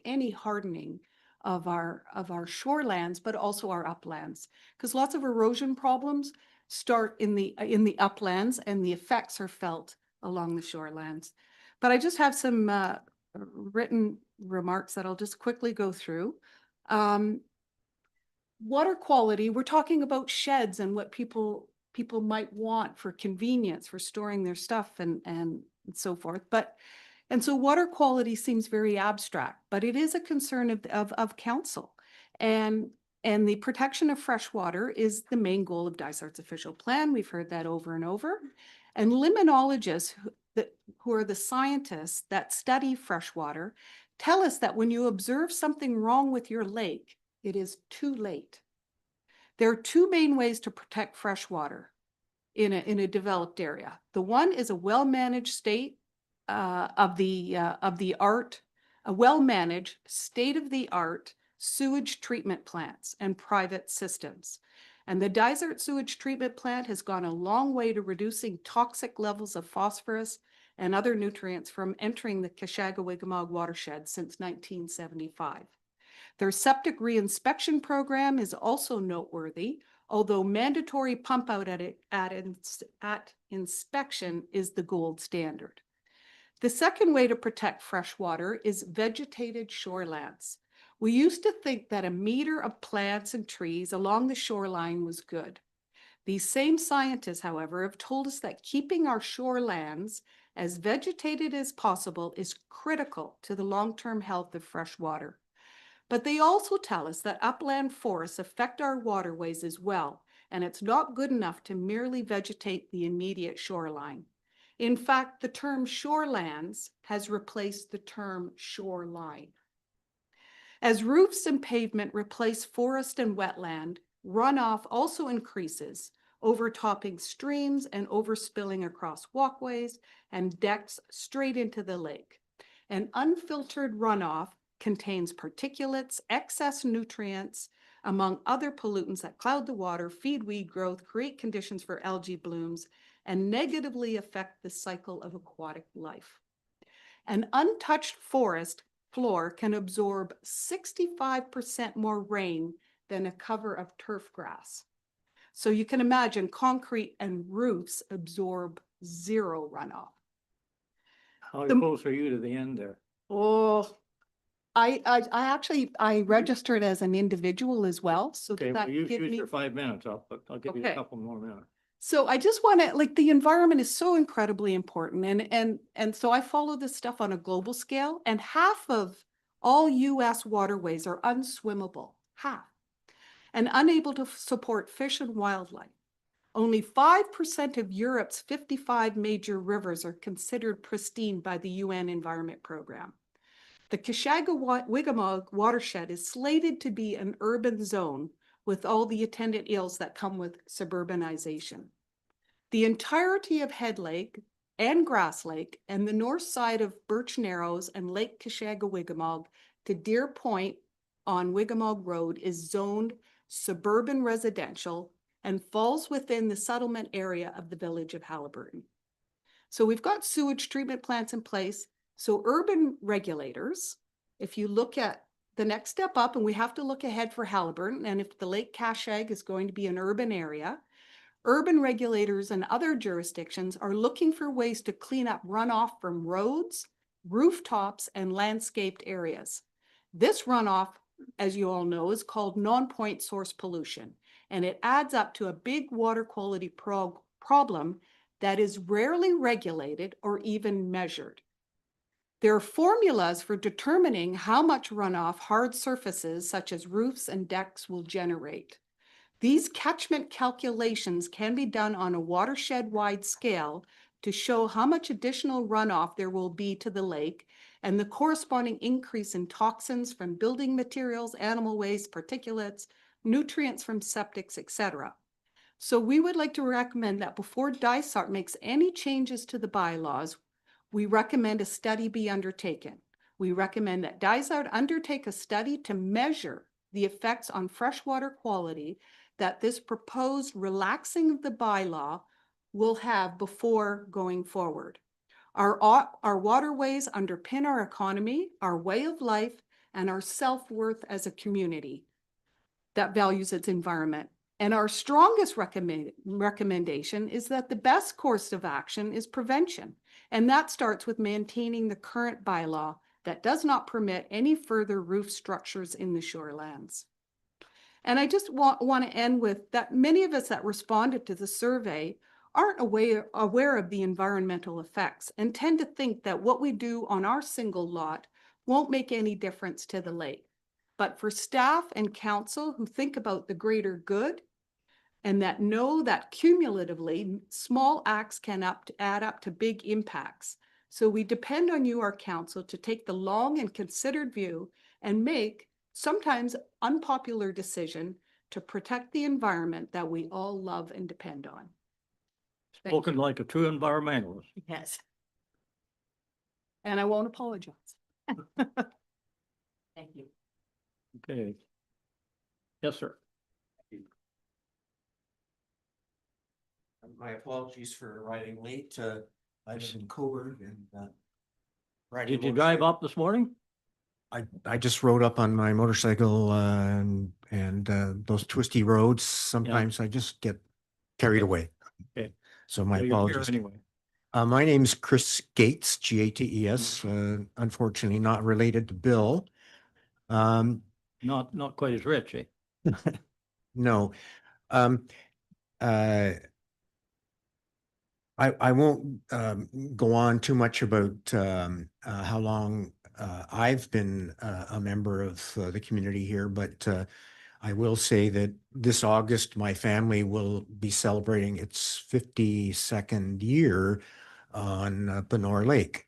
any hardening of our shorelands, but also our uplands, because lots of erosion problems start in the uplands and the effects are felt along the shorelands. But I just have some written remarks that I'll just quickly go through. Water quality, we're talking about sheds and what people might want for convenience, for storing their stuff and so forth. And so water quality seems very abstract, but it is a concern of council. And the protection of fresh water is the main goal of Dysart's official plan. We've heard that over and over. And limnologists, who are the scientists that study freshwater, tell us that when you observe something wrong with your lake, it is too late. There are two main ways to protect freshwater in a developed area. The one is a well-managed state of the art, a well-managed state-of-the-art sewage treatment plants and private systems. And the Dysart sewage treatment plant has gone a long way to reducing toxic levels of phosphorus and other nutrients from entering the Cashega-Wigamog watershed since 1975. Their septic reinspection program is also noteworthy, although mandatory pump out at inspection is the gold standard. The second way to protect freshwater is vegetated shorelands. We used to think that a meter of plants and trees along the shoreline was good. These same scientists, however, have told us that keeping our shorelands as vegetated as possible is critical to the long-term health of fresh water. But they also tell us that upland forests affect our waterways as well, and it's not good enough to merely vegetate the immediate shoreline. In fact, the term shorelands has replaced the term shoreline. As roofs and pavement replace forest and wetland, runoff also increases overtopping streams and overspilling across walkways and decks straight into the lake. And unfiltered runoff contains particulates, excess nutrients, among other pollutants that cloud the water, feed weed growth, create conditions for algae blooms, and negatively affect the cycle of aquatic life. An untouched forest floor can absorb 65% more rain than a cover of turf grass. So you can imagine concrete and roofs absorb zero runoff. How The- close are you to the end there? Oh, I registered as an individual as well, so Okay, that well, you give shoot me. your 5 minutes up, but I'll give you a Okay. couple more minutes. So I just want to, like, the environment is so incredibly important, and so I follow this stuff on a global scale, and half of all US waterways are unswimmable, half, and unable to support fish and wildlife. Only 5% of Europe's 55 major rivers are considered pristine by the UN Environment Program. The Kashaga-Wigamog watershed is slated to be an urban zone with all the attendant ills that come with suburbanization. The entirety of Head Lake and Grass Lake and the north side of Birch Narrows and Lake Kashaga-Wigamog to Deer Point on Wigamog Road is zoned suburban residential and falls within the settlement area of the village of Halliburton. So we've got sewage treatment plants in place. So urban regulators, if you look at the next step up, and we have to look ahead for Halliburton, and if the Lake Kashag is going to be an urban area, urban regulators and other jurisdictions are looking for ways to clean up runoff from roads, rooftops, and landscaped areas. This runoff, as you all know, is called non-point source pollution, and it adds up to a big water quality problem that is rarely regulated or even measured. There are formulas for determining how much runoff hard surfaces such as roofs and decks will generate. These catchment calculations can be done on a watershed-wide scale to show how much additional runoff there will be to the lake and the corresponding increase in toxins from building materials, animal waste, particulates, nutrients from septics, etc. So we would like to recommend that before Dysart makes any changes to the bylaws, we recommend a study be undertaken. We recommend that Dysart undertake a study to measure the effects on freshwater quality that this proposed relaxing of the bylaw will have before going forward. Our waterways underpin our economy, our way of life, and our self-worth as a community that values its environment. And our strongest recommendation is that the best course of action is prevention. And that starts with maintaining the current bylaw that does not permit any further roof structures in the shorelands. And I just want to end with that many of us that responded to the survey aren't aware of the environmental effects and tend to think that what we do on our single lot won't make any difference to the lake. But for staff and council who think about the greater good and that know that cumulatively small acts can add up to big impacts. So we depend on you, our council, to take the long and considered view and make sometimes unpopular decision to protect the environment that we all love and depend on. Thank Spoken you. like a true environmentalist. Yes. And I won't apologize. Thank you. Okay. Yes, sir. My apologies for arriving late. I live in Coburg and riding Did you a drive motorcycle. up this morning? I just rode up on my motorcycle and those twisty roads. Sometimes I just get carried away. Okay. So my So you're here apologies. Anyway. My name's Chris Gates, Gates. Unfortunately, not related to Bill. Not quite as rich, eh? No. I won't go on too much about how long I've been a member of the community here, but I will say that this August, my family will be celebrating its 52nd year on Benor Lake.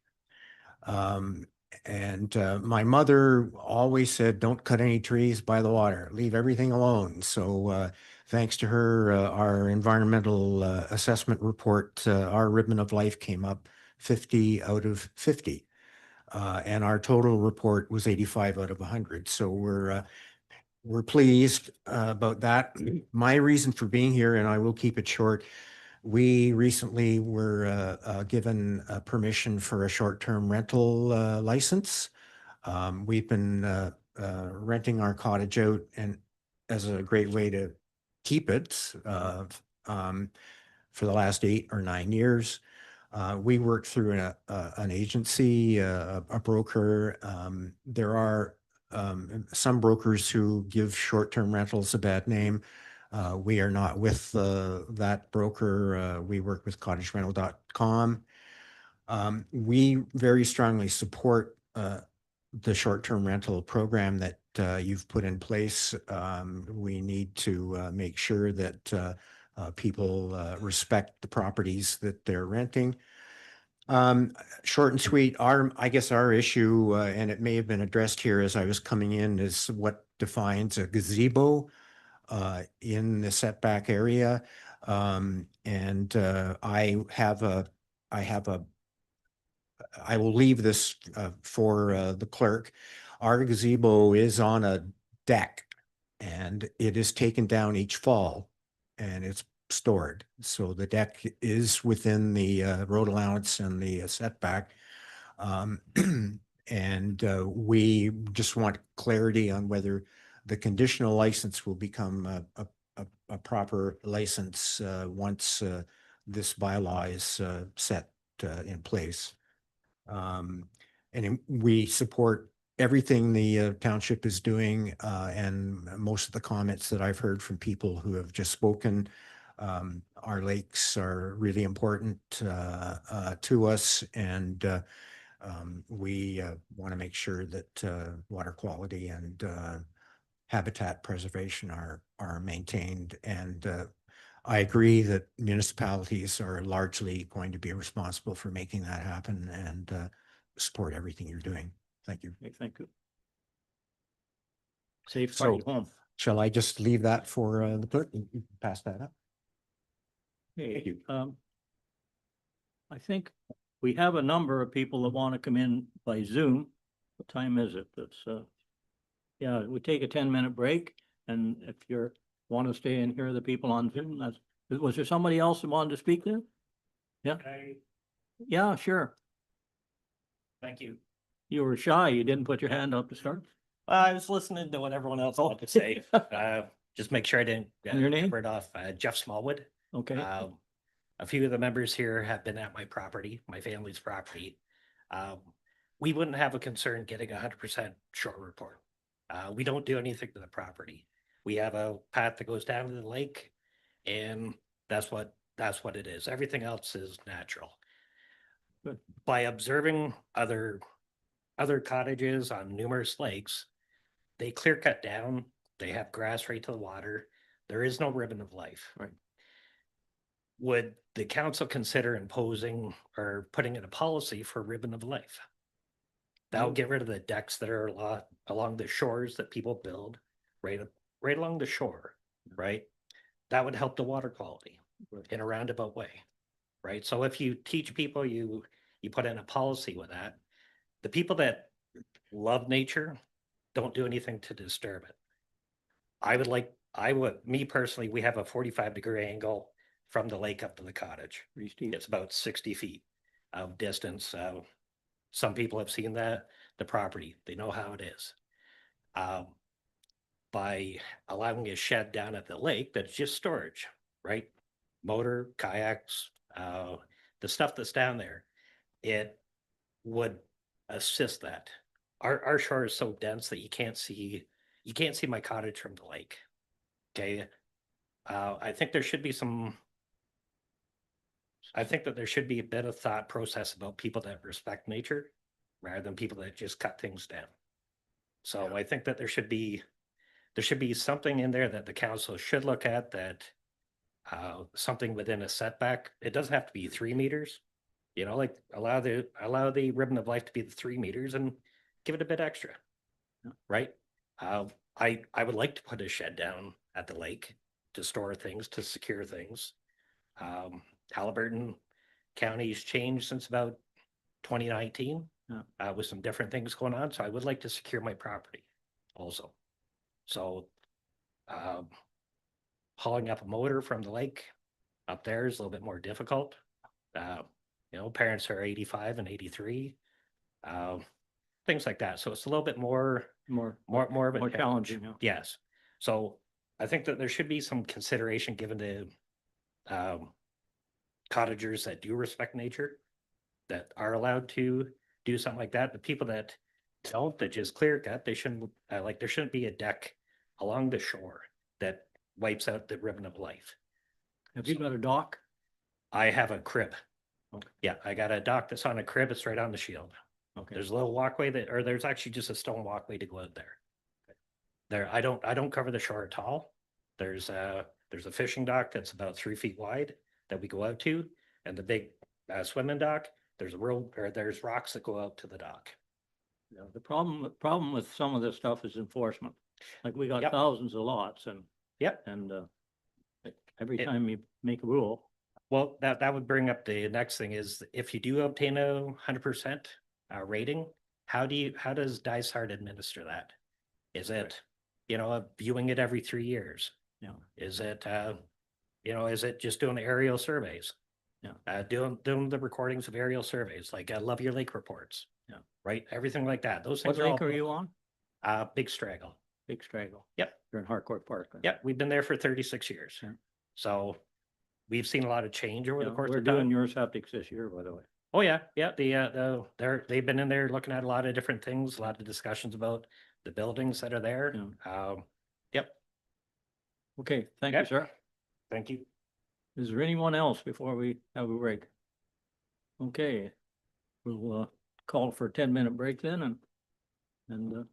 And my mother always said, don't cut any trees by the water, leave everything alone. So thanks to her, our environmental assessment report, our ribbon of life came up 50 out of 50. And our total report was 85 out of 100. So we're pleased about that. My reason for being here, and I will keep it short, we recently were given permission for a short-term rental license. We've been renting our cottage out and as a great way to keep it for the last 8 or 9 years. We worked through an agency, a broker. There are some brokers who give short-term rentals a bad name. We are not with that broker. We work with cottagerental.com. We very strongly support the short-term rental program that you've put in place. We need to make sure that people respect the properties that they're renting. Short and sweet, I guess our issue, and it may have been addressed here as I was coming in, is what defines a gazebo in the setback area. I will leave this for the clerk. Our gazebo is on a deck and it is taken down each fall and it's stored. So the deck is within the road allowance and the setback. And we just want clarity on whether the conditional license will become a proper license once this bylaw is set in place. And we support everything the township is doing, and most of the comments that I've heard from people who have just spoken. Our lakes are really important to us, and we want to make sure that water quality and habitat preservation are maintained. And I agree that municipalities are largely going to be responsible for making that happen, and support everything you're doing. Thank you. Okay, thank you. Safe So- party home. Shall I just leave that for the clerk? You can pass that up. Thank you. I think we have a number of people that want to come in by Zoom. What time is it? It's yeah, we take a 10-minute break, and if you're want to stay and hear the people on Zoom, was there somebody else that wanted to speak there? Yeah. Yeah, sure. Thank you. You were shy. You didn't put your hand up to start. I was listening to what everyone else had to say. Just make sure I didn't And your name? cover it off. Jeff Smallwood. Okay, A few of the members here have been at my property, my family's property. We wouldn't have a concern getting 100% short report. We don't do anything to the property. We have a path that goes down to the lake, and that's what it is. Everything else is natural. Good. By observing other cottages on numerous lakes, they clear cut down. They have grass right to the water. There is no ribbon of life. Right. Would the council consider imposing or putting in a policy for ribbon of life? That would get rid of the decks that are along the shores that people build right along the shore, right? That would help the water quality in a roundabout way, right? So if you teach people, you put in a policy with that, the people that love nature don't do anything to disturb it. Me personally, we have a 45-degree angle from the lake up to the cottage. pretty steep. It's about 60 feet of distance. Some people have seen the property. They know how it is. By allowing a shed down at the lake, that's just storage, right? Motor, kayaks, the stuff that's down there, it would assist that. Our shore is so dense that you can't see my cottage from the lake. Okay. I think that there should be a bit of thought process about people that respect nature rather than people that just cut things down. So I think that there should be something in there that the council should look at, that something within a setback. It doesn't have to be 3 meters, like allow the ribbon of life to be the 3 meters and give it a bit extra. Yeah. Right. I would like to put a shed down at the lake to store things, to secure things. Halliburton County's changed since about 2019. Yeah. With some different things going on, so I would like to secure my property also. So, hauling up a motor from the lake up there is a little bit more difficult. Parents are 85 and 83. Things like that. So it's a little bit more More of a more challenge. challenging. Yeah. Yes. So I think that there should be some consideration given to cottagers that do respect nature, that are allowed to do something like that. The people that don't, that just clear cut, they shouldn't, there shouldn't be a deck along the shore that wipes out the ribbon of life. Have you got a dock? I have a crib. Okay. Yeah, I got a dock that's on a crib. It's right on the shield. Okay. There's a little walkway or there's actually just a stone walkway to go out there. I don't cover the shore at all. There's a fishing dock that's about 3 feet wide that we go out to, and the big swimming dock, there's rocks that go out to the dock. Yeah, the problem with some of this stuff is enforcement. Like we got Yep. thousands of lots and Yep. every It- time you make a rule, Well, that would bring up the next thing is if you do obtain a 100% rating, how does Dysart administer that? Is it, viewing it every 3 years? Yeah. Is it, is it just doing aerial surveys? Yeah. Doing the recordings of aerial surveys, like Love Your Lake reports. Yeah. Right, everything like that. Those what things are all. lake are you on? Big Straggle. Big Straggle. Yep. You're in Harcourt Park. then. Yep, we've been there for 36 years. Yeah. So we've seen a lot of change over Yeah, the course we're of time. doing your septics this year, by the way. Oh, yeah, yeah, they've been in there looking at a lot of different things, a lot of discussions about the buildings that are there. Yep, Okay, thank you, Okay. sir. thank you. Is there anyone else before we have a break? Okay, we'll call for a 10-minute break then and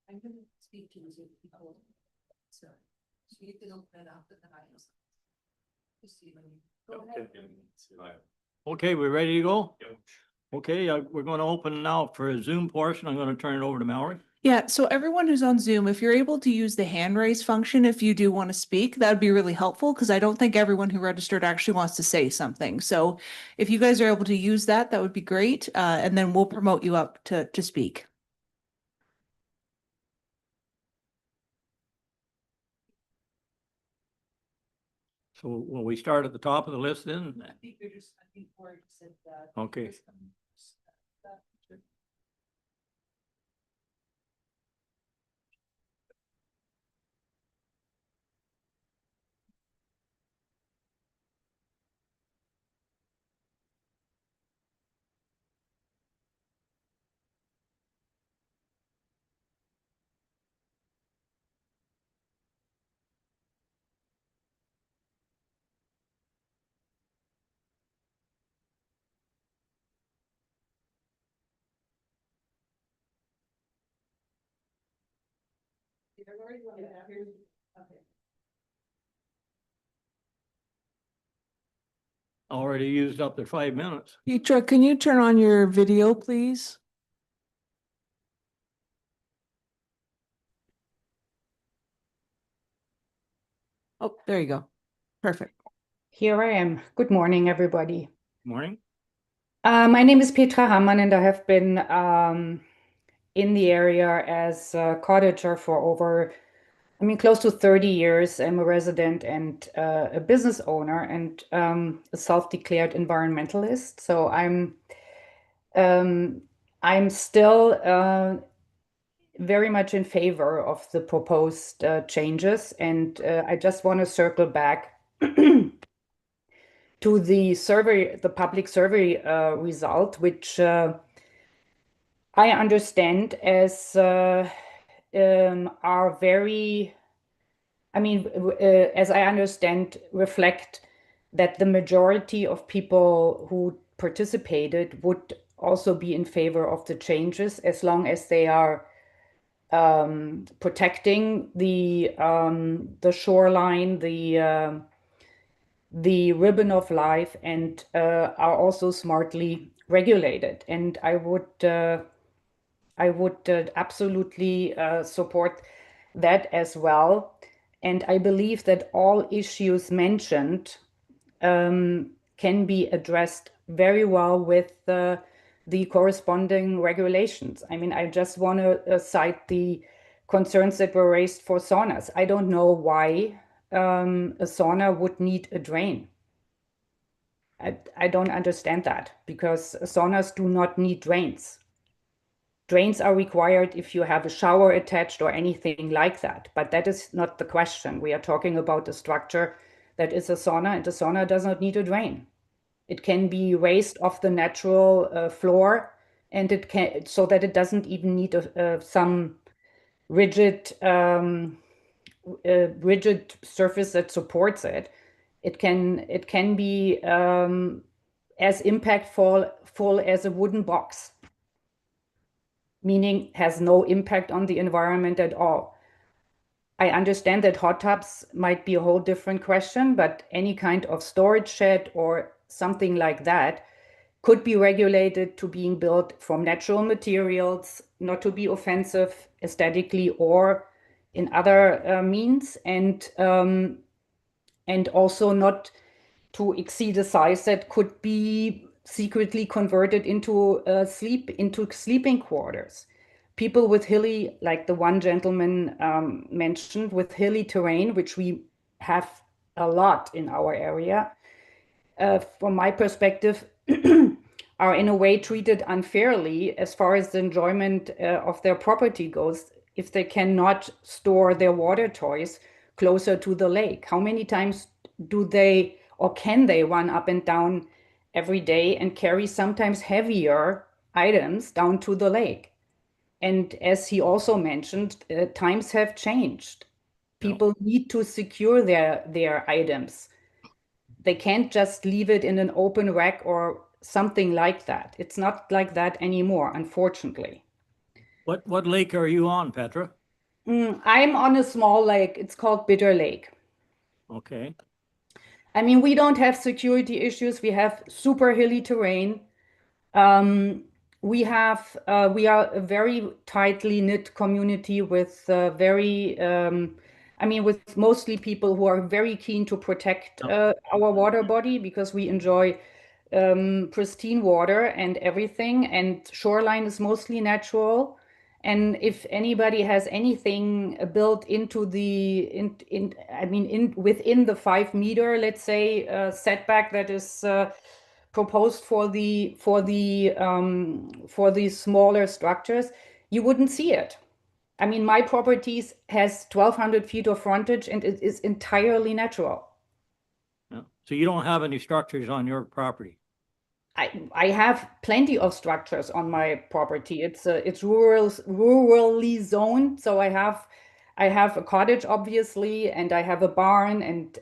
I'm going to speak to Zoom people. So you can open it up and then I will. Go ahead. Okay, we ready to go? Okay, we're going to open now for a Zoom portion. I'm going to turn it over to Mallory. Yeah, so everyone who's on Zoom, if you're able to use the hand raise function, if you do want to speak, that would be really helpful because I don't think everyone who registered actually wants to say something. So if you guys are able to use that, that would be great. And then we'll promote you up to speak. So will we start at the top of the list then? Okay. Already used up their 5 minutes. Petra, can you turn on your video, please? Oh, there you go. Perfect. Here I am. Good morning, everybody. Morning. My name is Petra Hammann, and I have been in the area as a cottager for over, close to 30 years. I'm a resident and a business owner and a self-declared environmentalist. So I'm still very much in favor of the proposed changes, and I just want to circle back to the survey, the public survey result, which I understand as are very, as I understand, reflect that the majority of people who participated would also be in favor of the changes as long as they are protecting the shoreline, the ribbon of life, and are also smartly regulated. And I would absolutely support that as well. And I believe that all issues mentioned can be addressed very well with the corresponding regulations. I just want to cite the concerns that were raised for saunas. I don't know why a sauna would need a drain. I don't understand that, because saunas do not need drains. Drains are required if you have a shower attached or anything like that, but that is not the question. We are talking about a structure that is a sauna, and a sauna does not need a drain. It can be raised off the natural floor, and it can, so that it doesn't even need some rigid rigid surface that supports it. It can be as impactful as a wooden box, meaning has no impact on the environment at all. I understand that hot tubs might be a whole different question, but any kind of storage shed or something like that could be regulated to being built from natural materials, not to be offensive aesthetically or in other means, and also not to exceed a size that could be secretly converted into sleeping quarters. People with hilly, like the one gentleman mentioned, with hilly terrain, which we have a lot in our area, from my perspective, are in a way treated unfairly as far as the enjoyment of their property goes if they cannot store their water toys closer to the lake. How many times do they or can they run up and down every day and carry sometimes heavier items down to the lake? And as he also mentioned, times have changed. People need to secure their items. They can't just leave it in an open rack or something like that. It's not like that anymore, unfortunately. What lake are you on, Petra? I'm on a small lake. It's called Bitter Lake. Okay, I mean, we don't have security issues. We have super hilly terrain. We are a very tightly knit community with with mostly people who are very keen to protect our water body because we enjoy pristine water and everything, and shoreline is mostly natural. And if anybody has anything built into within the 5 meter, let's say, setback that is proposed for the smaller structures, you wouldn't see it. I mean, my properties has 1,200 feet of frontage and it is entirely natural. yeah. So you don't have any structures on your property? I have plenty of structures on my property. It's rurally zoned, so I have a cottage, obviously, and I have a barn and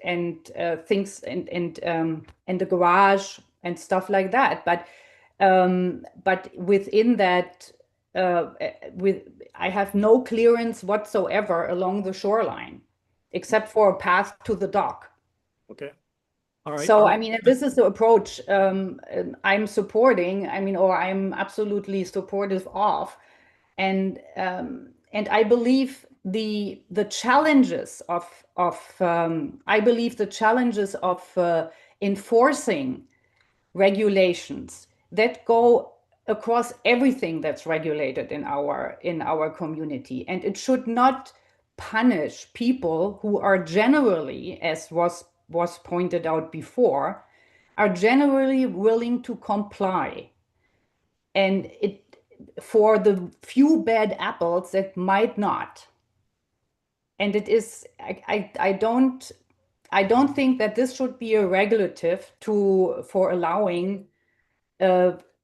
things and a garage and stuff like that. But within that, I have no clearance whatsoever along the shoreline, except for a path to the dock. Okay. All right. So, I mean, this is the approach I'm supporting, or I'm absolutely supportive of. And I believe the challenges of enforcing regulations that go across everything that's regulated in our community. And it should not punish people who are generally, as was pointed out before, are generally willing to comply. And for the few bad apples that might not. And it is, I don't think that this should be a regulative for allowing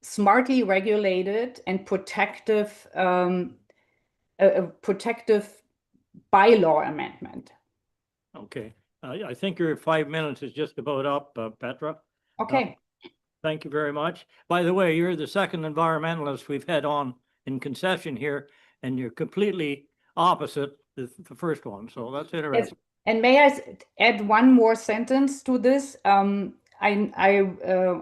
smartly regulated and protective bylaw amendment. Okay, I think your 5 minutes is just about up, Petra. Okay. Thank you very much. By the way, you're the second environmentalist we've had on in concession here, and you're completely opposite the first one, so that's interesting. Yes. And may I add one more sentence to this? I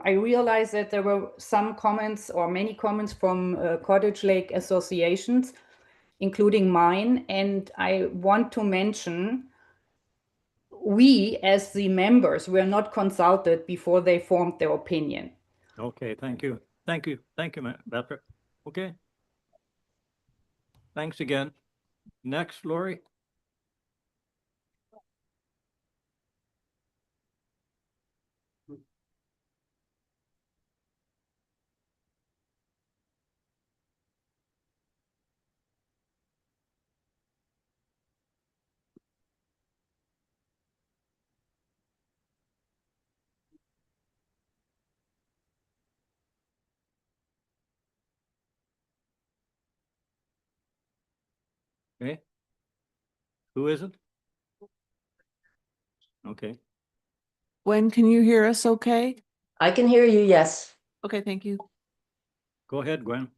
realize that there were some comments or many comments from Cottage Lake associations, including mine, and I want to mention we, as the members, were not consulted before they formed their opinion. Okay, thank you. Thank you, Petra. Okay. Thanks again. Next, Lori. Okay. Who is it? Okay. Gwen, can you hear us okay? I can hear you, yes. Okay, thank you. Go ahead, Gwen.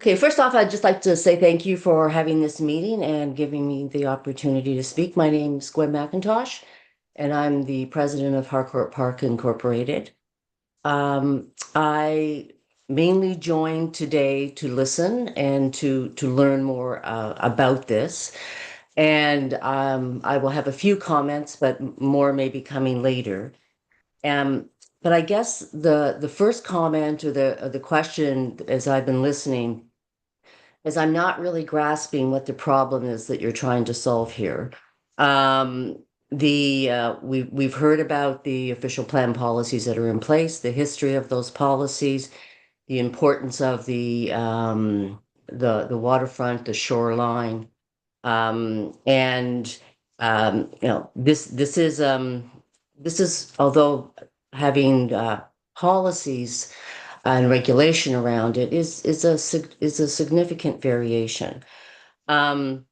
Okay, first off, I'd just like to say thank you for having this meeting and giving me the opportunity to speak. My name is Gwen McIntosh, and I'm the president of Harcourt Park Incorporated. I mainly joined today to listen and to learn more about this. And I will have a few comments, but more may be coming later. But I guess the first comment or the question as I've been listening is I'm not really grasping what the problem is that you're trying to solve here. We've heard about the official plan policies that are in place, the history of those policies, the importance of the waterfront, the shoreline, this is although having policies and regulation around it is a significant variation. As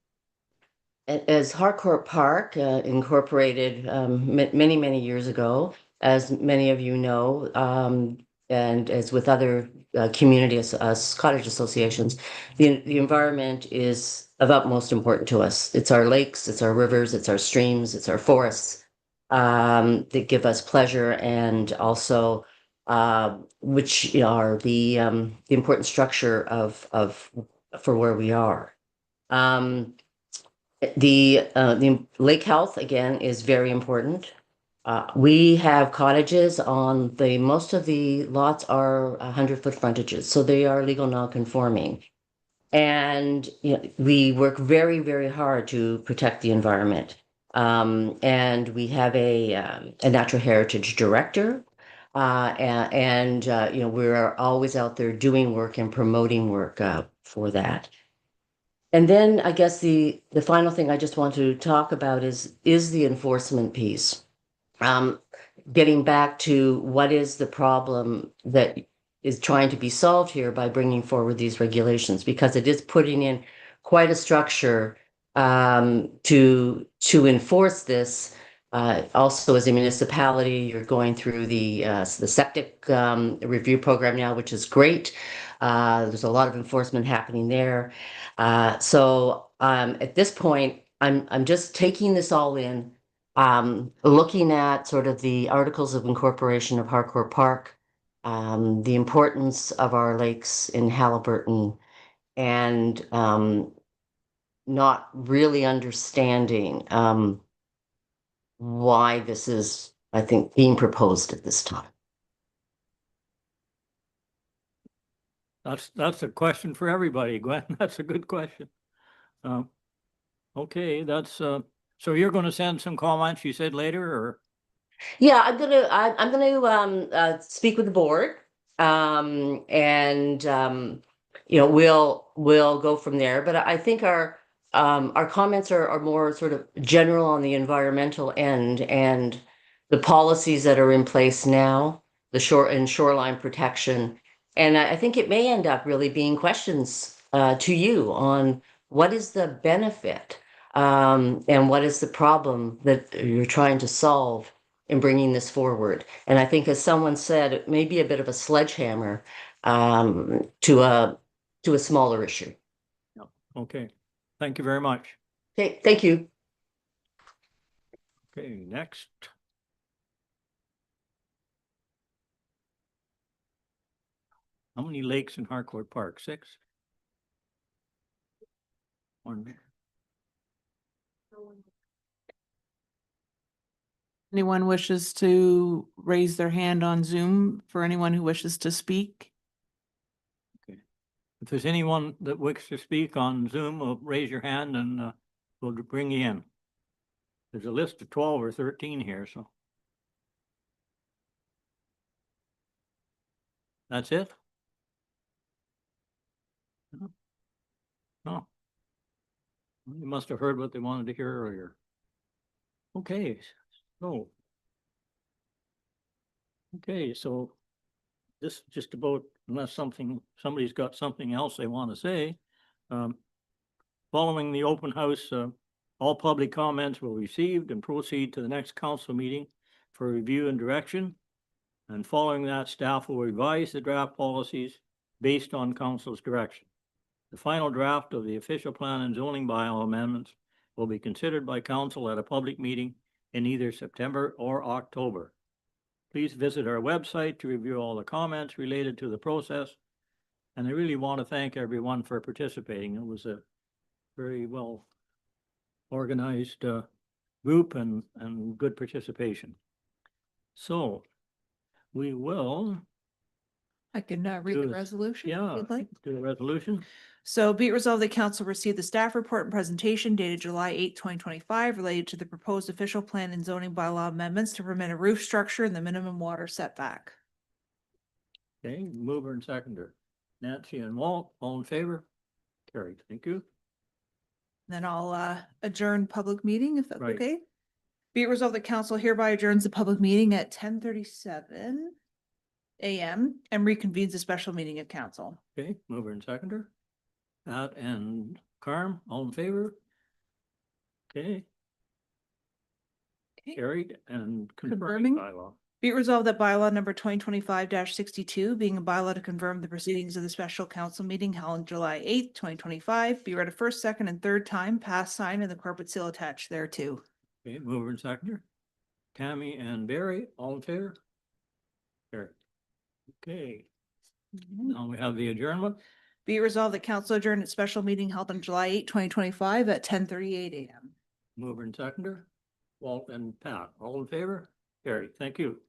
Harcourt Park Incorporated many years ago, as many of you know, and as with other cottage associations, the environment is of utmost importance to us. It's our lakes, it's our rivers, it's our streams, it's our forests that give us pleasure, and also which are the important structure of for where we are. The lake health again is very important. We have cottages on most of the lots are 100-foot frontages, so they are legal non-conforming. And we work very, very hard to protect the environment. And we have a natural heritage director. And we're always out there doing work and promoting work for that. And then I guess the final thing I just want to talk about is the enforcement piece. Getting back to what is the problem that is trying to be solved here by bringing forward these regulations, because it is putting in quite a structure to enforce this. Also, as a municipality, you're going through the septic review program now, which is great. There's a lot of enforcement happening there. So at this point, I'm just taking this all in, looking at sort of the articles of incorporation of Harcourt Park, the importance of our lakes in Halliburton, and not really understanding why this is, I think, being proposed at this time. That's a question for everybody, Gwen. That's a good question. Okay, so you're going to send some comments, you said, later, or? Yeah, I'm gonna speak with the board, and we'll go from there. But I think our comments are more sort of general on the environmental end and the policies that are in place now, the shoreline protection. And I think it may end up really being questions to you on what is the benefit and what is the problem that you're trying to solve in bringing this forward. And I think, as someone said, it may be a bit of a sledgehammer to a smaller issue. Okay, thank you very much. Okay, thank you. Okay, next. How many lakes in Harcourt Park? 6? One. Anyone wishes to raise their hand on Zoom for anyone who wishes to speak? Okay. If there's anyone that wishes to speak on Zoom, raise your hand and we'll bring you in. There's a list of 12 or 13 here, so. That's it? No. You must have heard what they wanted to hear earlier. Okay, so. Okay, so this just about, unless somebody's got something else they want to say. Following the open house, all public comments were received and proceed to the next council meeting for review and direction. And following that, staff will revise the draft policies based on council's direction. The final draft of the official plan and zoning bylaw amendments will be considered by council at a public meeting in either September or October. Please visit our website to review all the comments related to the process. And I really want to thank everyone for participating. It was a very well organized group and good participation. So we will. I can read the resolution. Yeah, if you'd like. do the resolution. So be it resolved, the council received the staff report and presentation dated July 8, 2025, related to the proposed official plan and zoning bylaw amendments to permit a roof structure in the minimum water setback. Okay, mover and seconder. Nancy and Walt, all in favor? Carried, thank you. Then I'll adjourn public meeting if that's Right. okay. Be it resolved, the council hereby adjourns the public meeting at 10:37 a.m. and reconvenes a special meeting of council. Okay, mover and seconder. Pat and Carm, all in favor? Okay. Okay. Carried and confirming Confirming. bylaw. Be it resolved that bylaw number 2025-62, being a bylaw to confirm the proceedings of the special council meeting held on July 8th, 2025, be read a first, second, and third time, passed, signed, and the corporate seal attached thereto. Okay, mover and seconder. Tammy and Barry, all in favor? Carried. Okay, now we have the adjournment. Be it resolved that council adjourned its special meeting held on July 8, 2025 at 10:38 a.m. Mover and seconder. Walt and Pat, all in favor? Carried. Thank you.